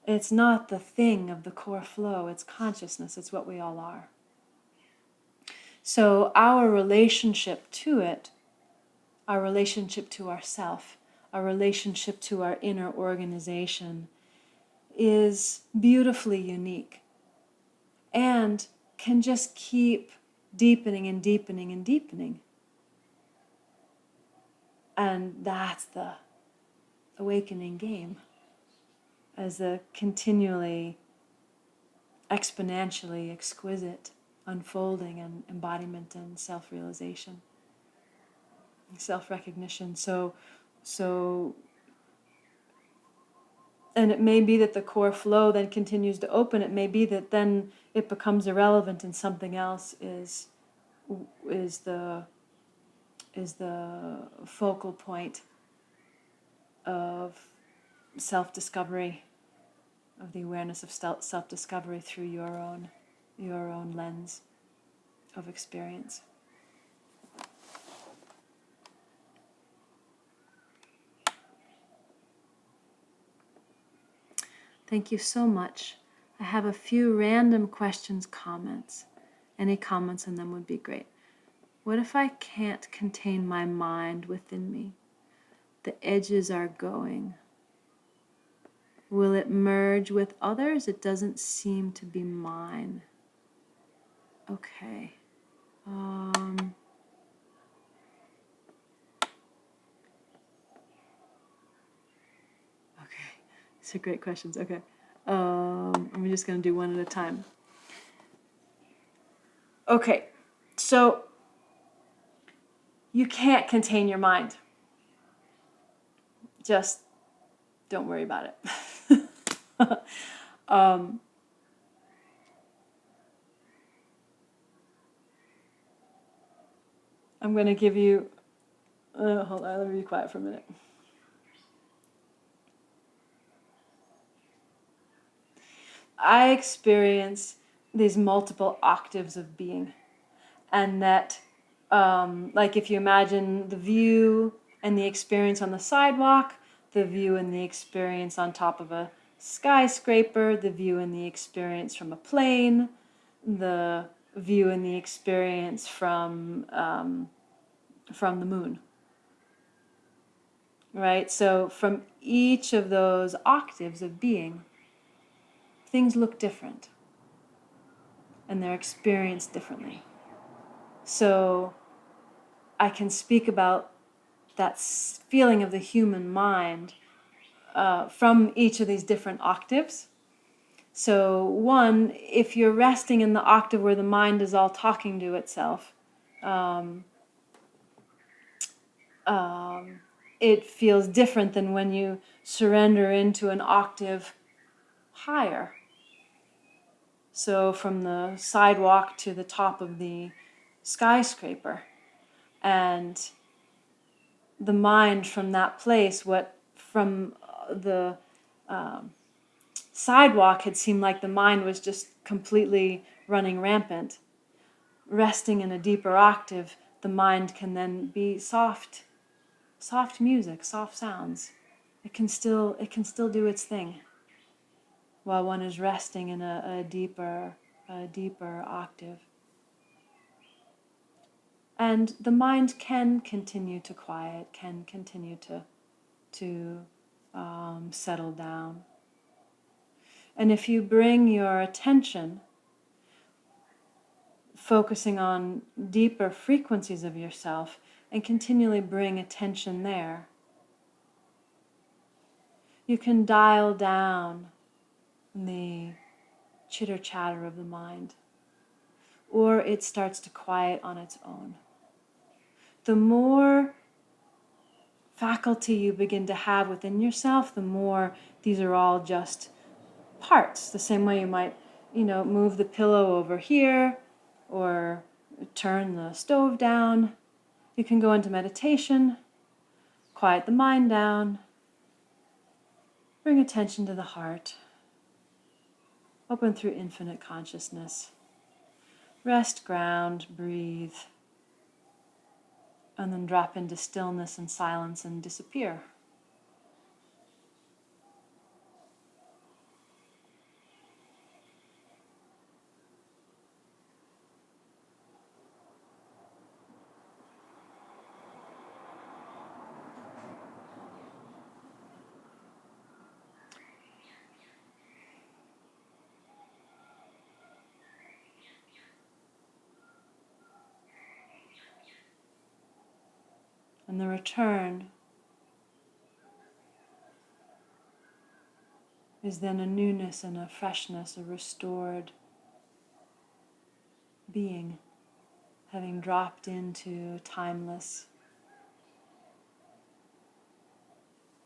it's not the thing of the core flow, it's consciousness, it's what we all are. So our relationship to it, our relationship to ourself, our relationship to our inner organization is beautifully unique and can just keep deepening and deepening and deepening. And that's the awakening game, as a continually, exponentially exquisite unfolding and embodiment and self-realization, self-recognition. So, and it may be that the core flow then continues to open. It may be that then it becomes irrelevant and something else is the focal point of self-discovery, of the awareness of self-discovery through your own lens of experience. Thank you so much. I have a few random questions, comments. Any comments on them would be great. What if I can't contain my mind within me? The edges are going. Will it merge with others? It doesn't seem to be mine. Okay. Okay. These are great questions. Okay. I'm just going to do one at a time. Okay. So, you can't contain your mind. Just don't worry about it. I'm going to give you... hold on, let me be quiet for a minute. I experience these multiple octaves of being. And that, like if you imagine the view and the experience on the sidewalk, the view and the experience on top of a skyscraper, the view and the experience from a plane, the view and the experience from the moon. Right? So from each of those octaves of being, things look different. And they're experienced differently. So I can speak about that feeling of the human mind from each of these different octaves. So one, if you're resting in the octave where the mind is all talking to itself, it feels different than when you surrender into an octave higher. So from the sidewalk to the top of the skyscraper. And the mind from that place, what from the sidewalk had seemed like the mind was just completely running rampant. Resting in a deeper octave, the mind can then be soft music, soft sounds. It can still do its thing while one is resting in a deeper octave. And the mind can continue to quiet, can continue to settle down. And if you bring your attention, focusing on deeper frequencies of yourself, and continually bring attention there, you can dial down the chitter-chatter of the mind, or it starts to quiet on its own. The more faculty you begin to have within yourself, the more these are all just parts. The same way you might, move the pillow over here or turn the stove down. You can go into meditation, quiet the mind down, bring attention to the heart, open through infinite consciousness, rest, ground, breathe, and then drop into stillness and silence and disappear. And the return is then a newness and a freshness, a restored being, having dropped into timeless,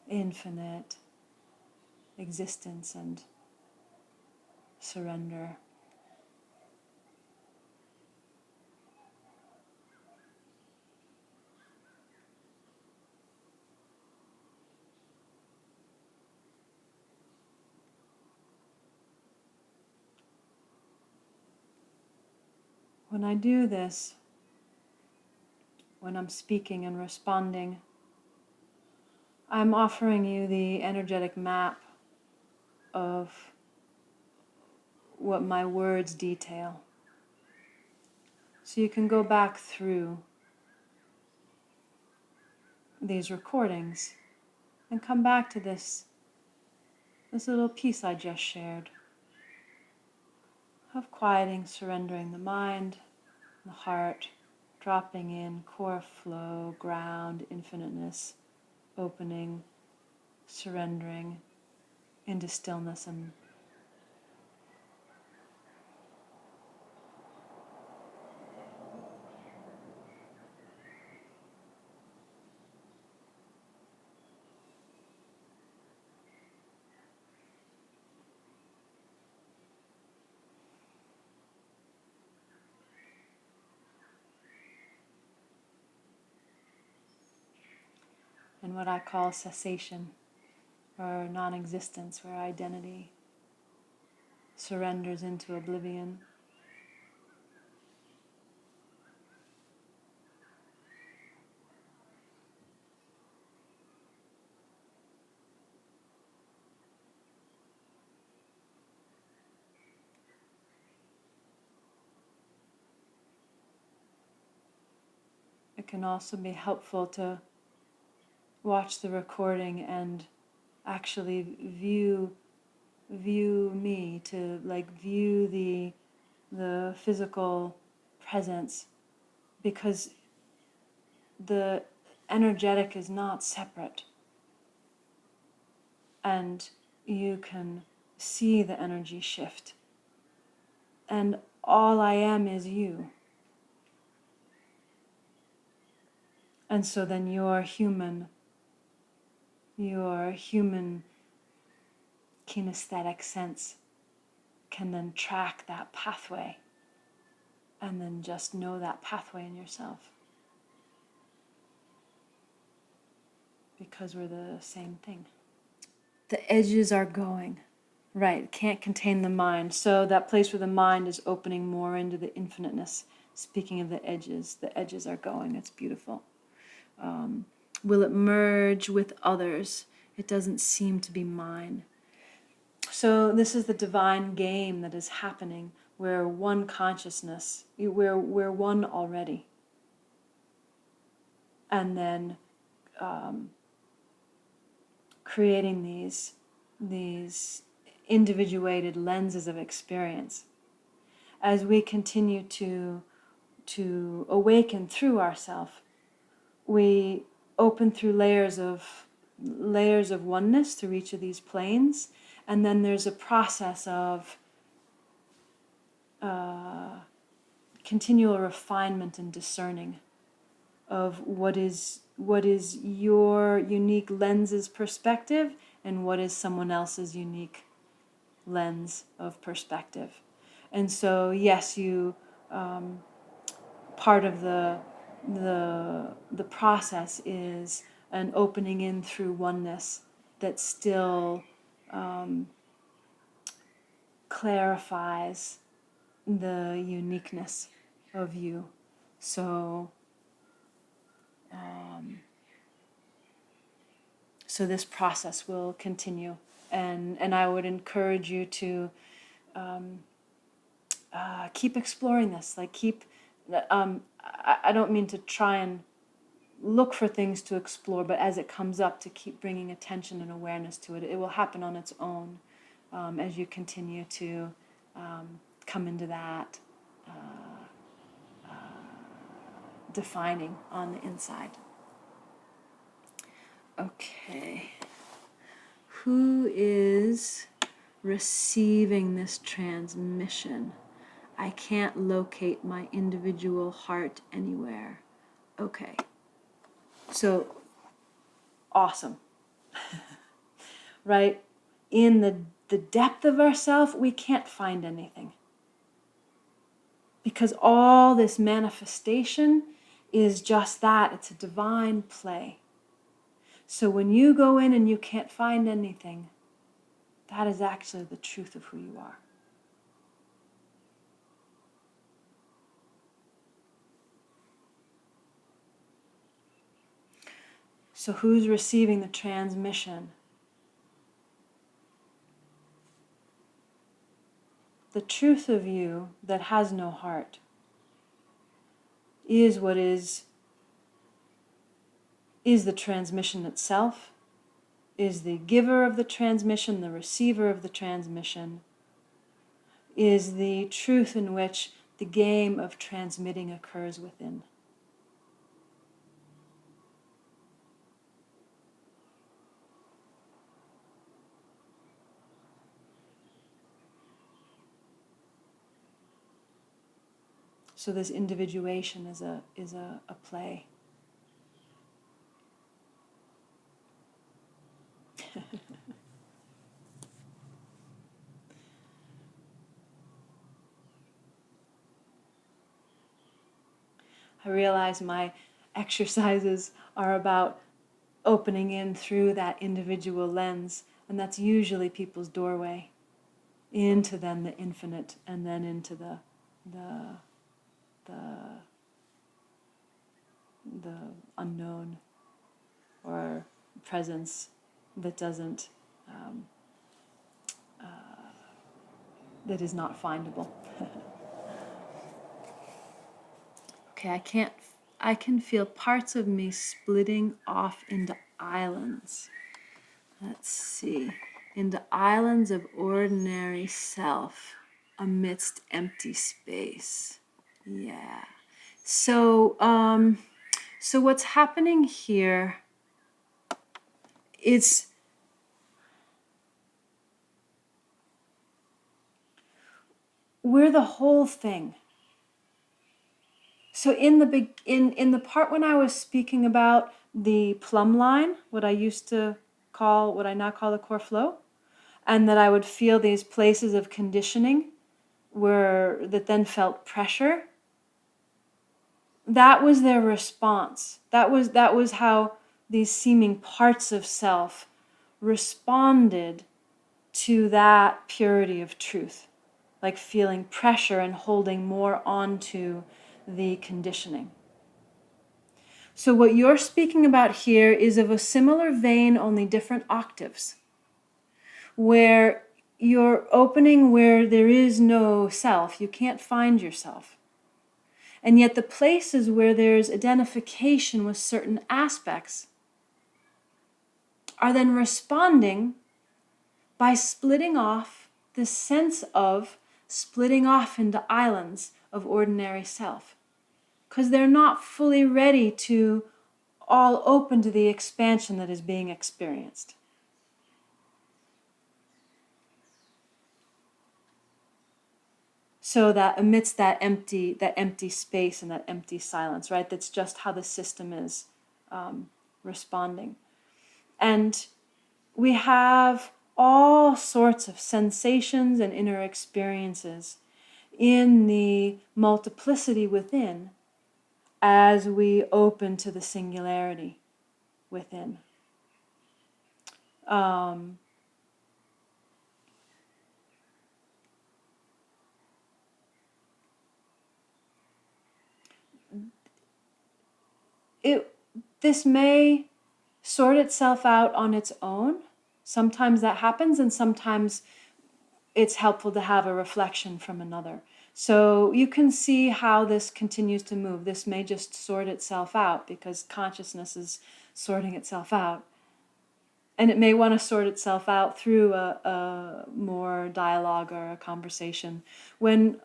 infinite existence and surrender. When I do this, when I'm speaking and responding, I'm offering you the energetic map of what my words detail. So you can go back through these recordings and come back to this little piece I just shared of quieting, surrendering the mind, the heart, dropping in core flow, ground, infiniteness, opening, surrendering into stillness and what I call cessation, or non-existence, where identity surrenders into oblivion. It can also be helpful to watch the recording and actually view me, to view the physical presence, because the energetic is not separate, and you can see the energy shift, and all I am is you. And so then your human kinesthetic sense can then track that pathway, and then just know that pathway in yourself, because we're the same thing. The edges are going. Right, can't contain the mind. So that place where the mind is opening more into the infiniteness. Speaking of the edges are going. It's beautiful. Will it merge with others? It doesn't seem to be mine. So this is the divine game that is happening. We're one consciousness. We're one already. And then creating these individuated lenses of experience as we continue to awaken through ourselves. We open through layers of oneness through each of these planes, and then there's a process of continual refinement and discerning of what is your unique lens's perspective and what is someone else's unique lens of perspective. And so yes, you part of the process is an opening in through oneness that still clarifies the uniqueness of you. So so this process will continue, and I would encourage you to keep exploring this. I don't mean to try and look for things to explore, but as it comes up, to keep bringing attention and awareness to it. It will happen on its own as you continue to come into that defining on the inside. Okay. Who is receiving this transmission. I can't locate my individual heart anywhere. Okay. So, awesome. Right? In the depth of ourself, we can't find anything. Because all this manifestation is just that. It's a divine play. So when you go in and you can't find anything, that is actually the truth of who you are. So who's receiving the transmission? The truth of you that has no heart is what is the transmission itself, is the giver of the transmission, the receiver of the transmission, is the truth in which the game of transmitting occurs within. So this individuation is a play. I realize my exercises are about opening in through that individual lens, and that's usually people's doorway into then the infinite, and then into the unknown, or presence that doesn't that is not findable. Okay, I can feel parts of me splitting off into islands. Let's see. Into islands of ordinary self amidst empty space. Yeah. So what's happening here is we're the whole thing. So in the part when I was speaking about the plumb line, what I now call the core flow, and that I would feel these places of conditioning that then felt pressure, that was their response. That was how these seeming parts of self responded to that purity of truth, like feeling pressure and holding more onto the conditioning. So what you're speaking about here is of a similar vein, only different octaves, where you're opening where there is no self. You can't find yourself. And yet the places where there's identification with certain aspects are then responding by splitting off this sense of splitting off into islands of ordinary self. Because they're not fully ready to all open to the expansion that is being experienced. So that amidst that empty space and that empty silence, right? That's just how the system is responding. And we have all sorts of sensations and inner experiences in the multiplicity within as we open to the singularity within. This may sort itself out on its own. Sometimes that happens, and sometimes it's helpful to have a reflection from another. So you can see how this continues to move. This may just sort itself out because consciousness is sorting itself out. And it may want to sort itself out through a more dialogue or a conversation. When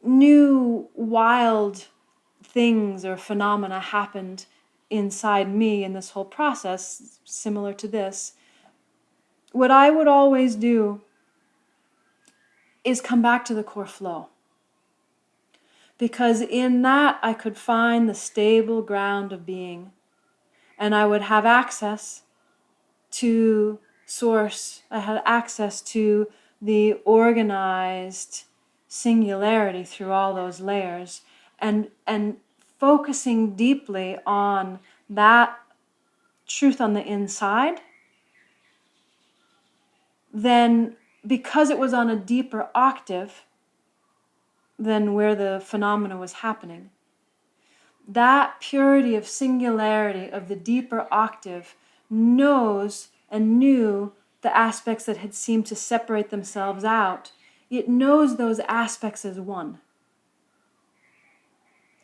new wild things or phenomena happened inside me in this whole process, similar to this, what I would always do is come back to the core flow. Because in that I could find the stable ground of being, and I would have access to source. I had access to the organized singularity through all those layers, and focusing deeply on that truth on the inside, then because it was on a deeper octave than where the phenomena was happening, that purity of singularity of the deeper octave knows and knew the aspects that had seemed to separate themselves out. It knows those aspects as one.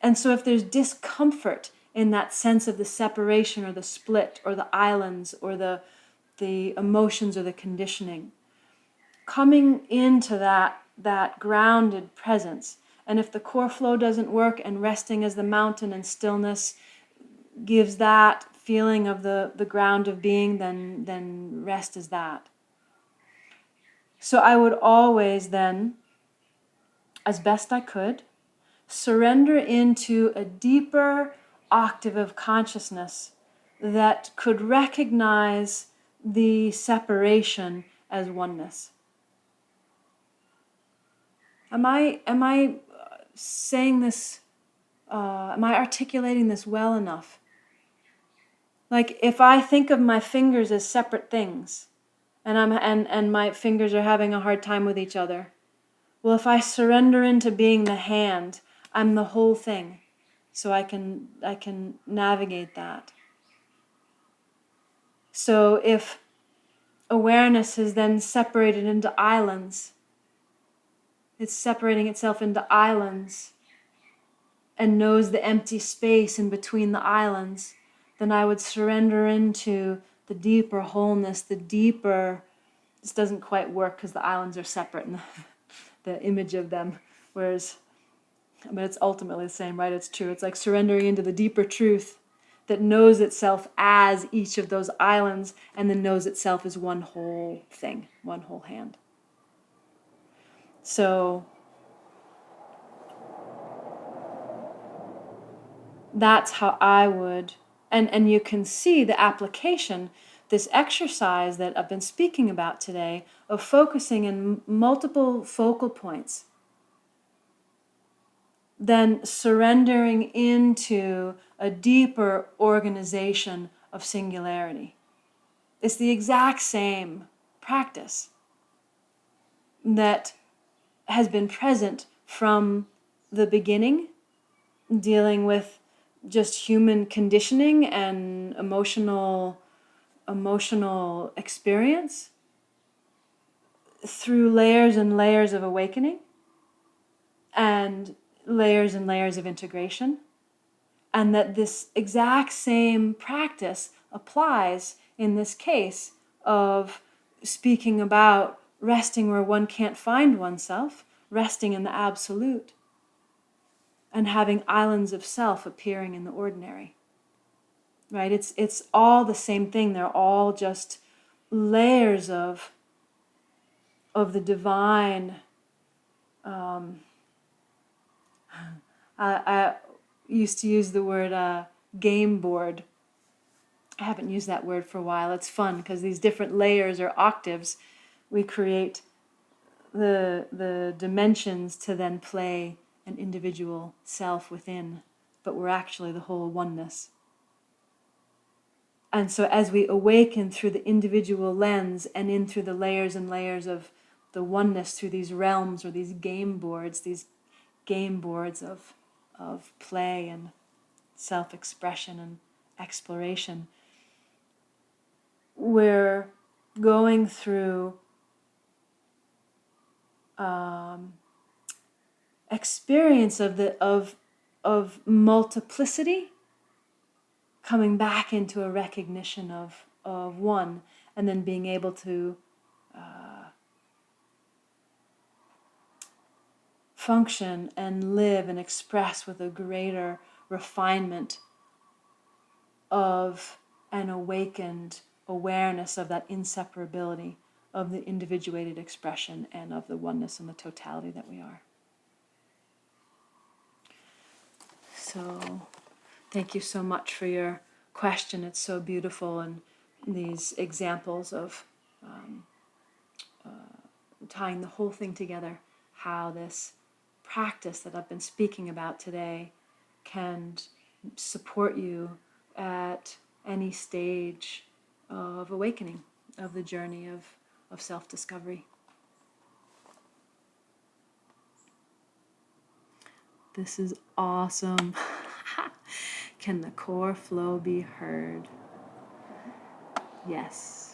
And so if there's discomfort in that sense of the separation or the split or the islands or the emotions or the conditioning, coming into that grounded presence. And if the core flow doesn't work, and resting as the mountain and stillness gives that feeling of the ground of being, then rest is that. So I would always then, as best I could, surrender into a deeper octave of consciousness that could recognize the separation as oneness. Am I saying this? Am I articulating this well enough? Like, if I think of my fingers as separate things, and my fingers are having a hard time with each other, well, if I surrender into being the hand, I'm the whole thing, so I can navigate that. So if awareness is then separated into islands, it's separating itself into islands and knows the empty space in between the islands, then I would surrender into the deeper wholeness, the deeper, this doesn't quite work because the islands are separate and the image of them, whereas, but it's ultimately the same, right? It's true. It's like surrendering into the deeper truth that knows itself as each of those islands and then knows itself as one whole thing, one whole hand. So that's how I would, and you can see the application, this exercise that I've been speaking about today of focusing in multiple focal points, then surrendering into a deeper organization of singularity. It's the exact same practice that has been present from the beginning, dealing with just human conditioning and emotional experience through layers and layers of awakening and layers of integration, and that this exact same practice applies in this case of speaking about resting where one can't find oneself, resting in the absolute, and having islands of self appearing in the ordinary. Right? It's all the same thing. They're all just layers of the divine. I used to use the word game board. I haven't used that word for a while. It's fun because these different layers or octaves, we create the dimensions to then play an individual self within, but we're actually the whole oneness. And so as we awaken through the individual lens and in through the layers and layers of the oneness through these realms or these game boards of play and self-expression and exploration, we're going through experience of multiplicity, coming back into a recognition of one, and then being able to function and live and express with a greater refinement of an awakened awareness of that inseparability of the individuated expression and of the oneness and the totality that we are. So thank you so much for your question. It's so beautiful, and these examples of tying the whole thing together, how this practice that I've been speaking about today can support you at any stage of awakening, of the journey of self-discovery. This is awesome. Can the core flow be heard? Yes.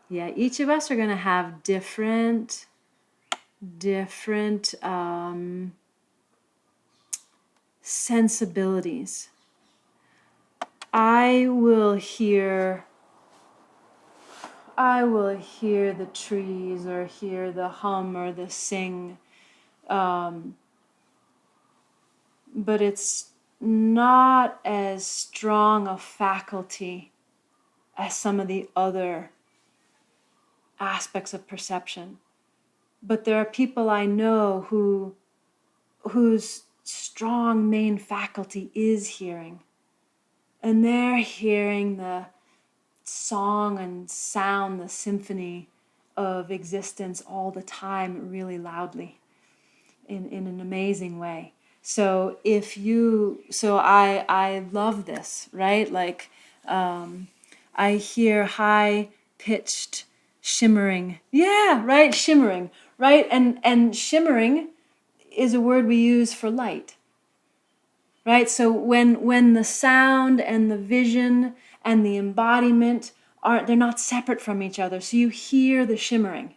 Yeah, each of us are going to have different sensibilities. I will hear the trees, or hear the hum or the sing, but it's not as strong a faculty as some of the other aspects of perception. But there are people I know whose strong main faculty is hearing. And they're hearing the song and sound, the symphony of existence all the time, really loudly, in an amazing way. So I love this, right? Like, I hear high-pitched shimmering. Yeah, right, shimmering, right? And shimmering is a word we use for light, right? So when the sound and the vision and the embodiment they're not separate from each other. So you hear the shimmering,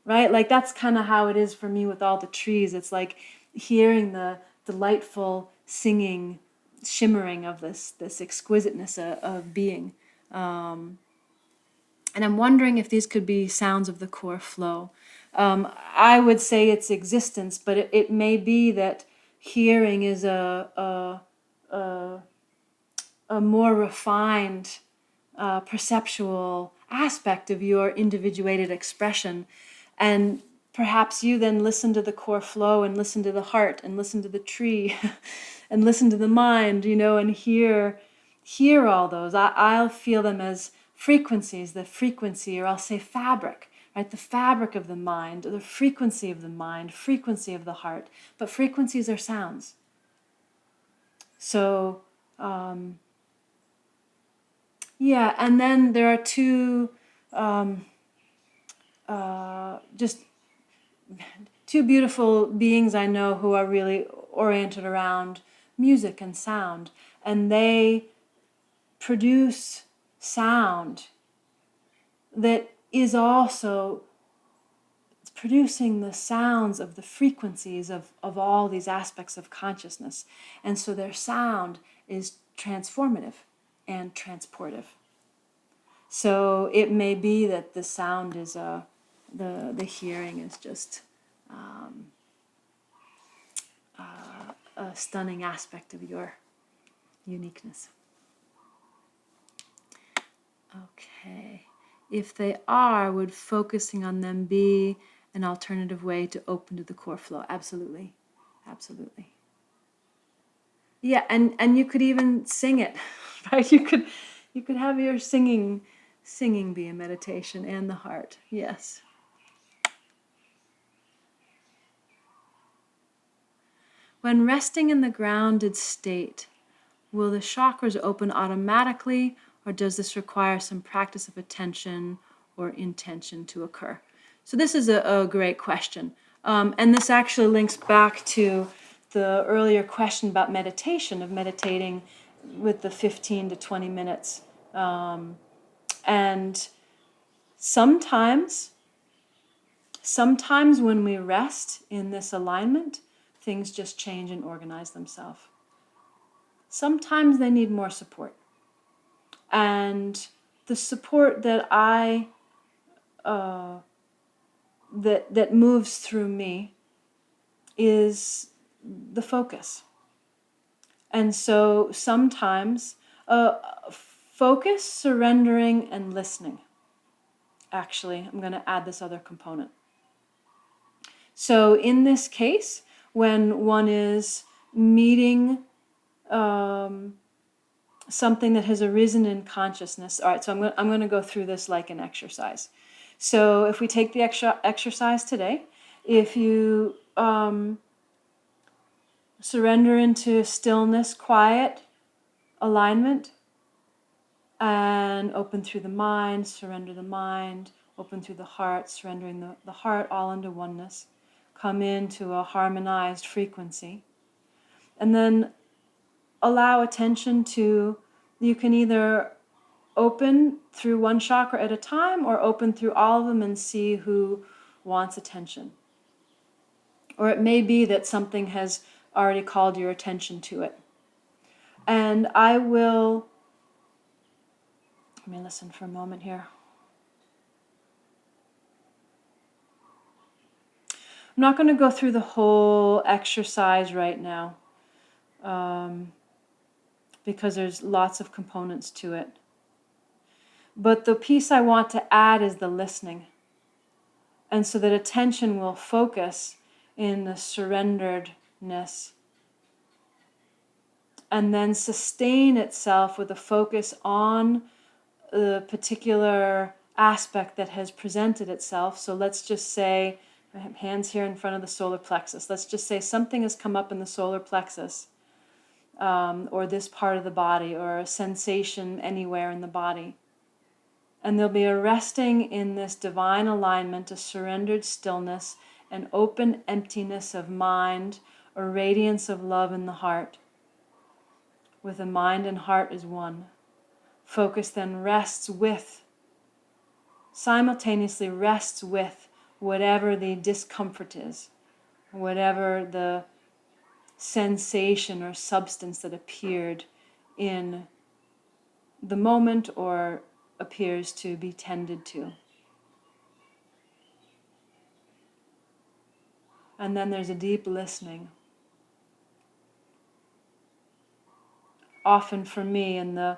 right? Like, that's kind of how it is for me with all the trees. It's like hearing the delightful singing, shimmering of this exquisiteness of being. And I'm wondering if these could be sounds of the core flow. I would say it's existence, but it may be that hearing is a more refined perceptual aspect of your individuated expression. And perhaps you then listen to the core flow, and listen to the heart, and listen to the tree, and listen to the mind, and hear all those. I'll feel them as frequencies, the frequency, or I'll say fabric, right? The fabric of the mind, the frequency of the mind, frequency of the heart. But frequencies are sounds. So, yeah, and then there are just two beautiful beings I know who are really oriented around music and sound, and they produce sound that is also producing the sounds of the frequencies of all these aspects of consciousness. And so their sound is transformative and transportive. So it may be that the sound is the hearing is just a stunning aspect of your uniqueness. Okay. If they are, would focusing on them be an alternative way to open to the core flow? Absolutely. Absolutely. Yeah, and you could even sing it, right? You could have your singing be a meditation, and the heart. Yes. When resting in the grounded state, will the chakras open automatically, or does this require some practice of attention or intention to occur? So this is a great question. And this actually links back to the earlier question about meditation, of meditating with the 15 to 20 minutes. And sometimes when we rest in this alignment, things just change and organize themselves. Sometimes they need more support. And the support that that moves through me is the focus. And so sometimes focus, surrendering, and listening. Actually, I'm going to add this other component. So in this case, when one is meeting something that has arisen in consciousness, all right, so I'm going to go through this like an exercise. So if we take the exercise today, if you surrender into stillness, quiet, alignment, and open through the mind, surrender the mind, open through the heart, surrendering the heart all into oneness, come into a harmonized frequency, and then allow attention to, you can either open through one chakra at a time or open through all of them and see who wants attention. Or it may be that something has already called your attention to it. And let me listen for a moment here. I'm not going to go through the whole exercise right now because there's lots of components to it. But the piece I want to add is the listening. And so that attention will focus in the surrenderedness and then sustain itself with a focus on the particular aspect that has presented itself. So let's just say, I have hands here in front of the solar plexus. Let's just say something has come up in the solar plexus, or this part of the body, or a sensation anywhere in the body. And there'll be a resting in this divine alignment, a surrendered stillness, an open emptiness of mind, a radiance of love in the heart, with the mind and heart as one. Focus then rests with, simultaneously rests with whatever the discomfort is, whatever the sensation or substance that appeared in the moment or appears to be tended to. And then there's a deep listening. Often for me, in the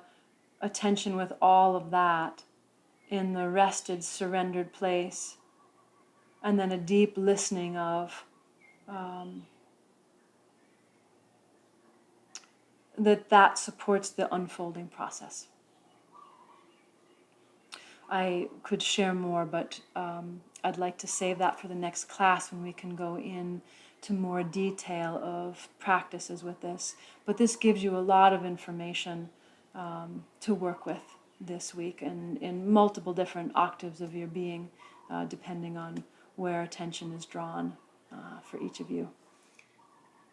attention with all of that, in the rested, surrendered place, and then a deep listening of that supports the unfolding process. I could share more, but I'd like to save that for the next class when we can go into more detail of practices with this. But this gives you a lot of information to work with this week, and in multiple different octaves of your being, depending on where attention is drawn for each of you.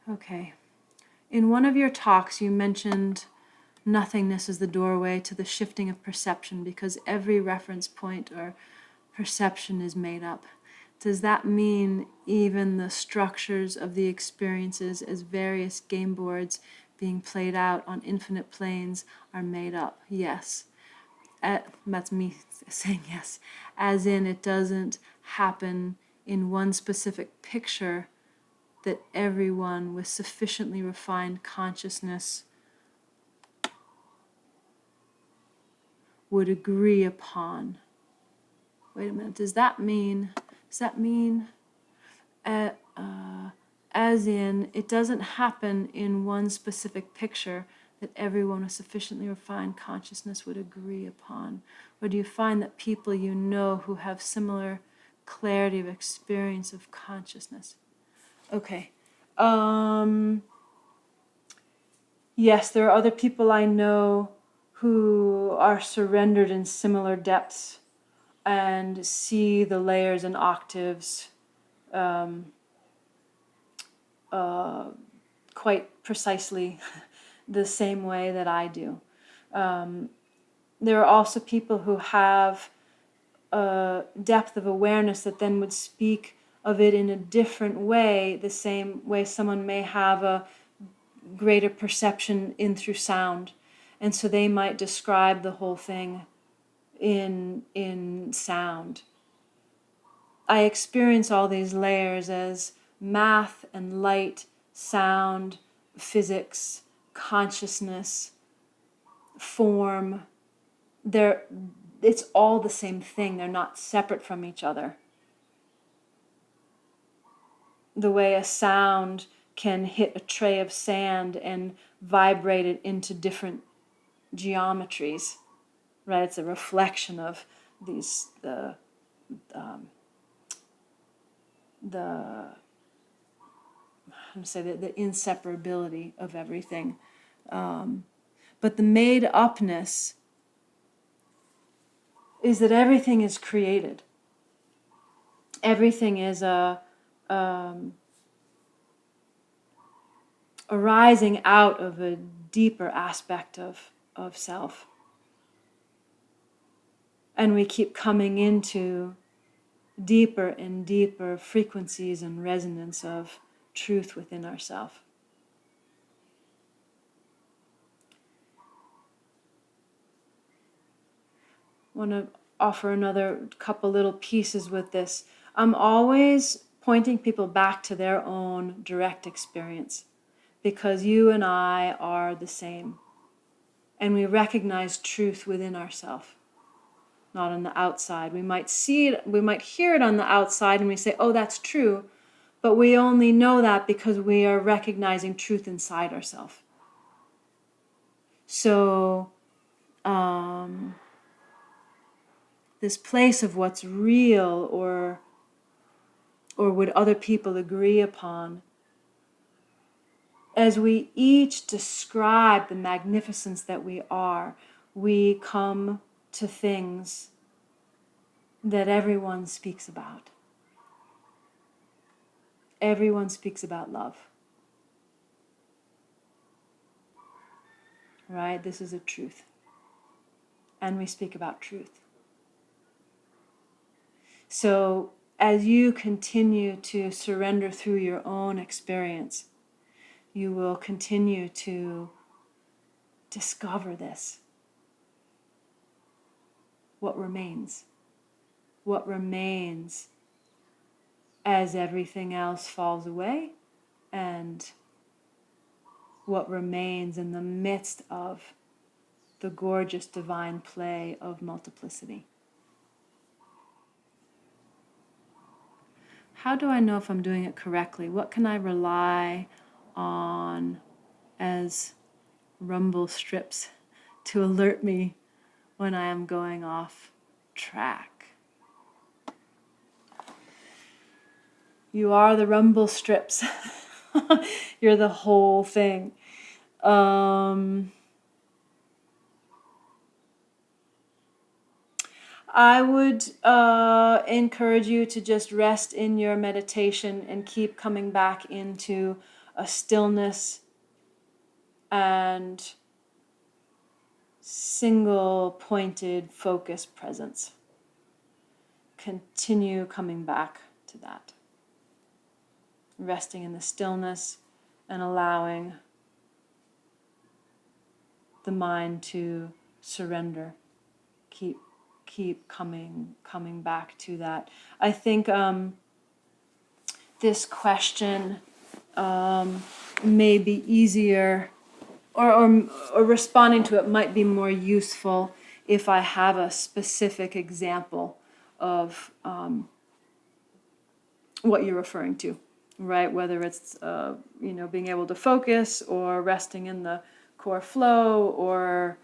Okay. In one of your talks, you mentioned nothingness is the doorway to the shifting of perception because every reference point or perception is made up. Does that mean even the structures of the experiences as various game boards being played out on infinite planes are made up? Yes. That's me saying yes. As in, it doesn't happen in one specific picture that everyone with sufficiently refined consciousness would agree upon. Wait a minute, does that mean as in, it doesn't happen in one specific picture that everyone with sufficiently refined consciousness would agree upon? Or do you find that people you know who have similar clarity of experience of consciousness? Okay. Yes, there are other people I know who are surrendered in similar depths and see the layers and octaves quite precisely the same way that I do. There are also people who have a depth of awareness that then would speak of it in a different way, the same way someone may have a greater perception in through sound. And so they might describe the whole thing in sound. I experience all these layers as math and light, sound, physics, consciousness, form, it's all the same thing. They're not separate from each other. The way a sound can hit a tray of sand and vibrate it into different geometries, right? It's a reflection of these the inseparability of everything. But the made upness is that everything is created. Everything is arising out of a deeper aspect of self. And we keep coming into deeper and deeper frequencies and resonance of truth within ourselves. I want to offer another couple little pieces with this. I'm always pointing people back to their own direct experience, because you and I are the same. And we recognize truth within ourselves, not on the outside. We might see it, we might hear it on the outside, and we say, oh, that's true. But we only know that because we are recognizing truth inside ourselves. So, this place of what's real or would other people agree upon, as we each describe the magnificence that we are, we come to things that everyone speaks about. Everyone speaks about love. Right? This is a truth. And we speak about truth. So as you continue to surrender through your own experience, you will continue to discover this. What remains? What remains as everything else falls away, and what remains in the midst of the gorgeous divine play of multiplicity. How do I know if I'm doing it correctly? What can I rely on as rumble strips to alert me when I am going off track? You are the rumble strips. You're the whole thing. I would encourage you to just rest in your meditation and keep coming back into a stillness and single pointed focused presence. Continue coming back to that. Resting in the stillness and allowing the mind to surrender. Keep coming back to that. I think this question may be easier, or responding to it might be more useful if I have a specific example of what you're referring to, right? Whether it's being able to focus, or resting in the core flow, or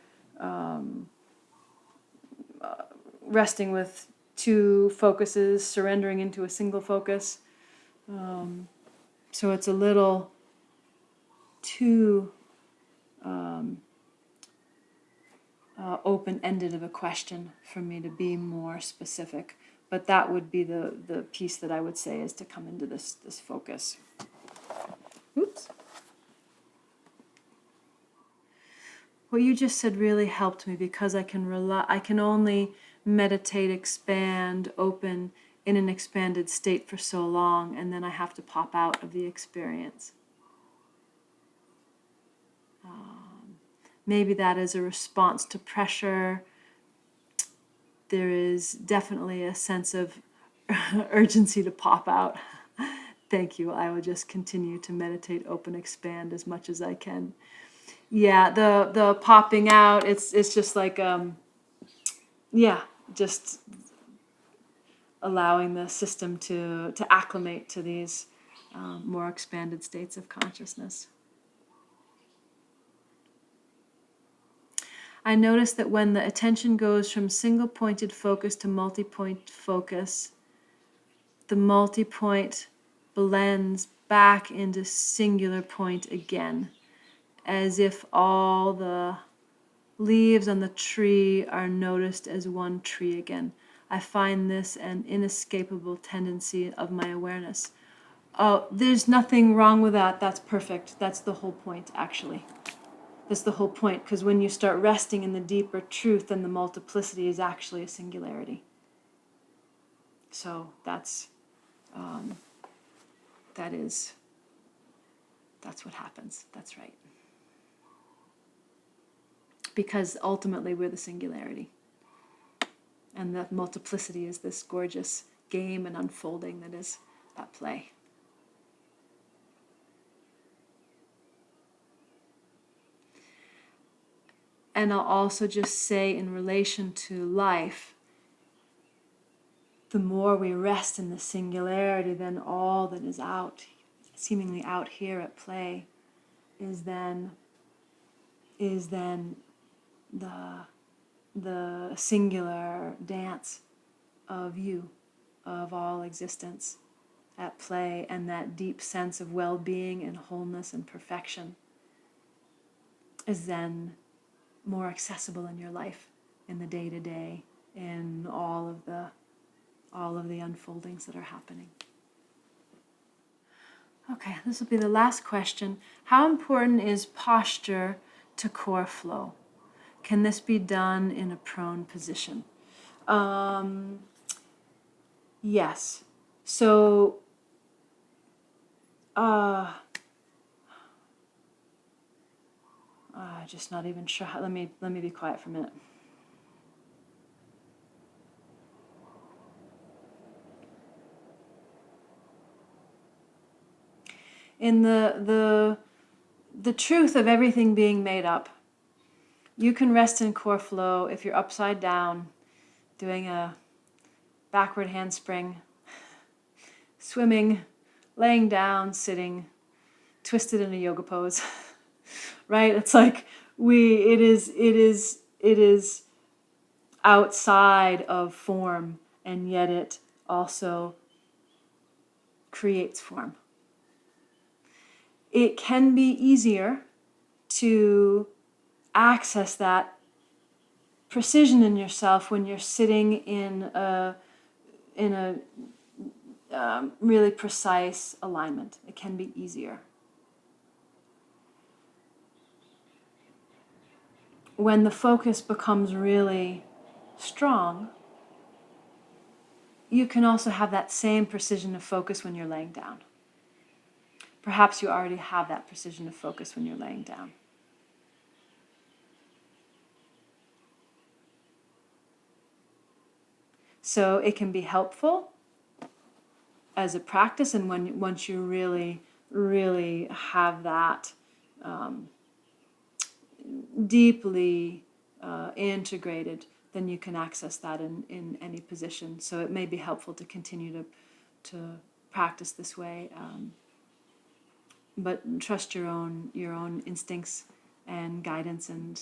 resting with two focuses, surrendering into a single focus. So it's a little too open-ended of a question for me to be more specific. But that would be the piece that I would say is to come into this focus. Oops. What you just said really helped me, because I can only meditate, expand, open in an expanded state for so long, and then I have to pop out of the experience. Maybe that is a response to pressure. There is definitely a sense of urgency to pop out. Thank you. I will just continue to meditate, open, expand as much as I can. Yeah, the popping out, it's just like yeah, just allowing the system to acclimate to these more expanded states of consciousness. I notice that when the attention goes from single-pointed focus to multi-point focus, the multi-point blends back into singular point again, as if all the leaves on the tree are noticed as one tree again. I find this an inescapable tendency of my awareness. Oh, there's nothing wrong with that. That's perfect. That's the whole point, actually. That's the whole point, because when you start resting in the deeper truth, then the multiplicity is actually a singularity. So that's what happens. That's right. Because ultimately we're the singularity. And the multiplicity is this gorgeous game and unfolding that is at play. And I'll also just say, in relation to life, the more we rest in the singularity, then all that is out, seemingly out here at play, is then the singular dance of you, of all existence at play, and that deep sense of well-being and wholeness and perfection is then more accessible in your life, in the day-to-day, in all of the unfoldings that are happening. Okay, this will be the last question. How important is posture to core flow? Can this be done in a prone position? Yes. So, just not even sure how, let me be quiet for a minute. In the truth of everything being made up, you can rest in core flow if you're upside down, doing a backward handspring, swimming, laying down, sitting, twisted in a yoga pose. Right? It's like it is outside of form, and yet it also creates form. It can be easier to access that precision in yourself when you're sitting in a really precise alignment. It can be easier. When the focus becomes really strong, you can also have that same precision of focus when you're laying down. Perhaps you already have that precision of focus when you're laying down. So it can be helpful as a practice, and once you really, really have that deeply integrated, then you can access that in any position. So it may be helpful to continue to practice this way, but trust your own instincts and guidance, and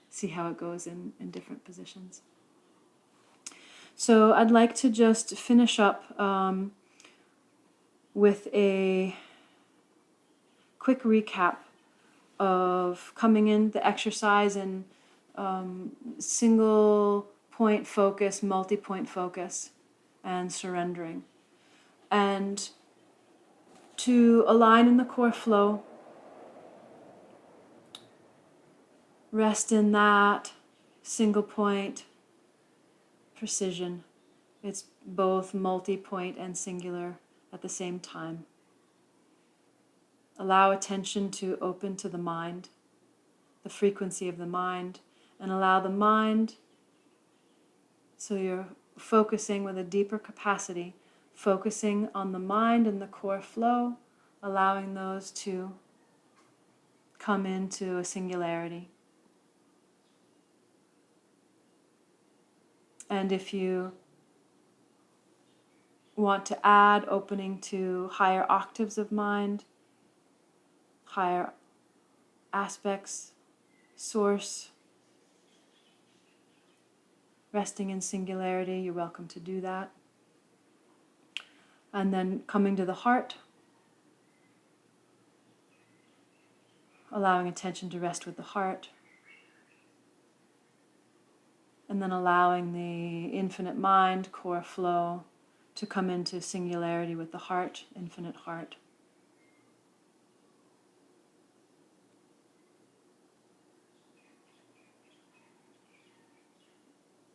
see how it goes in different positions. So I'd like to just finish up with a quick recap of coming in the exercise and single point focus, multi-point focus, and surrendering. And to align in the core flow, rest in that single point precision. It's both multi-point and singular at the same time. Allow attention to open to the mind, the frequency of the mind, and allow the mind, so you're focusing with a deeper capacity, focusing on the mind and the core flow, allowing those to come into a singularity. And if you want to add opening to higher octaves of mind, higher aspects, source, resting in singularity, you're welcome to do that. And then coming to the heart, allowing attention to rest with the heart. And then allowing the infinite mind, core flow, to come into singularity with the heart, infinite heart.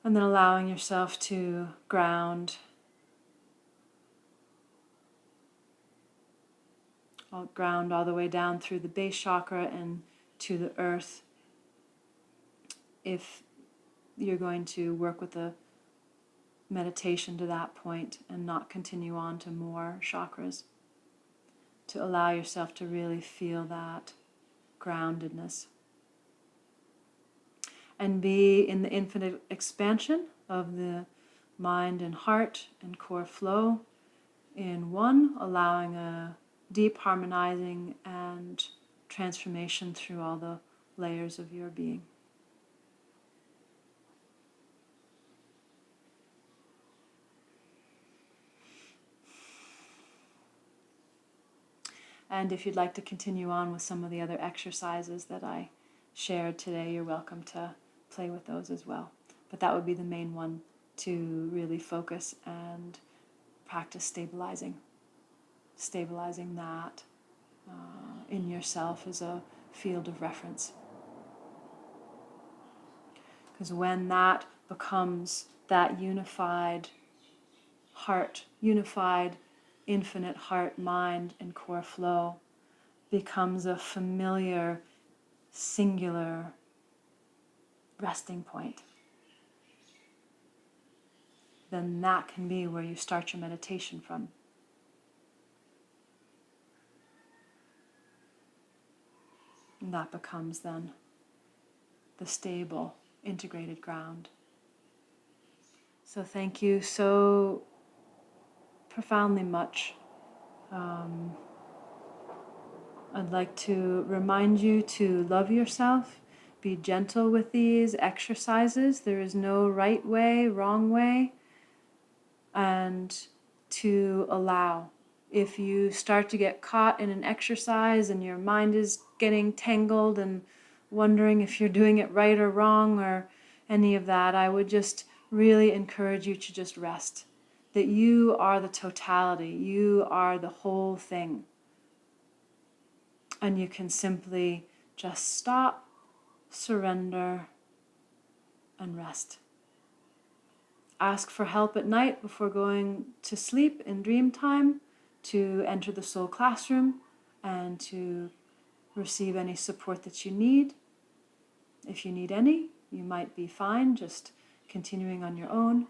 And then allowing yourself to ground all the way down through the base chakra and to the earth. If you're going to work with the meditation to that point and not continue on to more chakras, to allow yourself to really feel that groundedness. And be in the infinite expansion of the mind and heart and core flow in one, allowing a deep harmonizing and transformation through all the layers of your being. And if you'd like to continue on with some of the other exercises that I shared today, you're welcome to play with those as well. But that would be the main one, to really focus and practice stabilizing that in yourself as a field of reference. Because when that becomes that unified heart, unified infinite heart, mind, and core flow, becomes a familiar, singular resting point, then that can be where you start your meditation from. And that becomes then the stable, integrated ground. So thank you so profoundly much. I'd like to remind you to love yourself, be gentle with these exercises. There is no right way, wrong way, and to allow. If you start to get caught in an exercise and your mind is getting tangled and wondering if you're doing it right or wrong or any of that, I would just really encourage you to just rest. That you are the totality, you are the whole thing. And you can simply just stop, surrender, and rest. Ask for help at night before going to sleep in dream time, to enter the soul classroom and to receive any support that you need. If you need any, you might be fine just continuing on your own,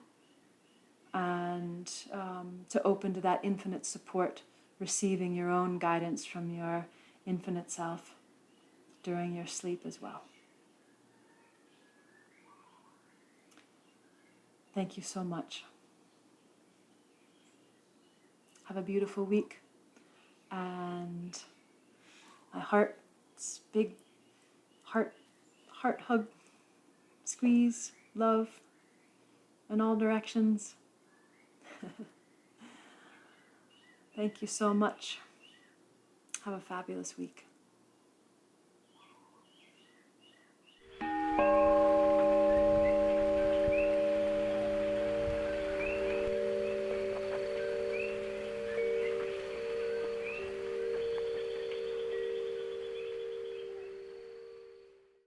and to open to that infinite support, receiving your own guidance from your infinite self during your sleep as well. Thank you so much. Have a beautiful week, and my heart's big heart hug, squeeze, love in all directions. Thank you so much. Have a fabulous week.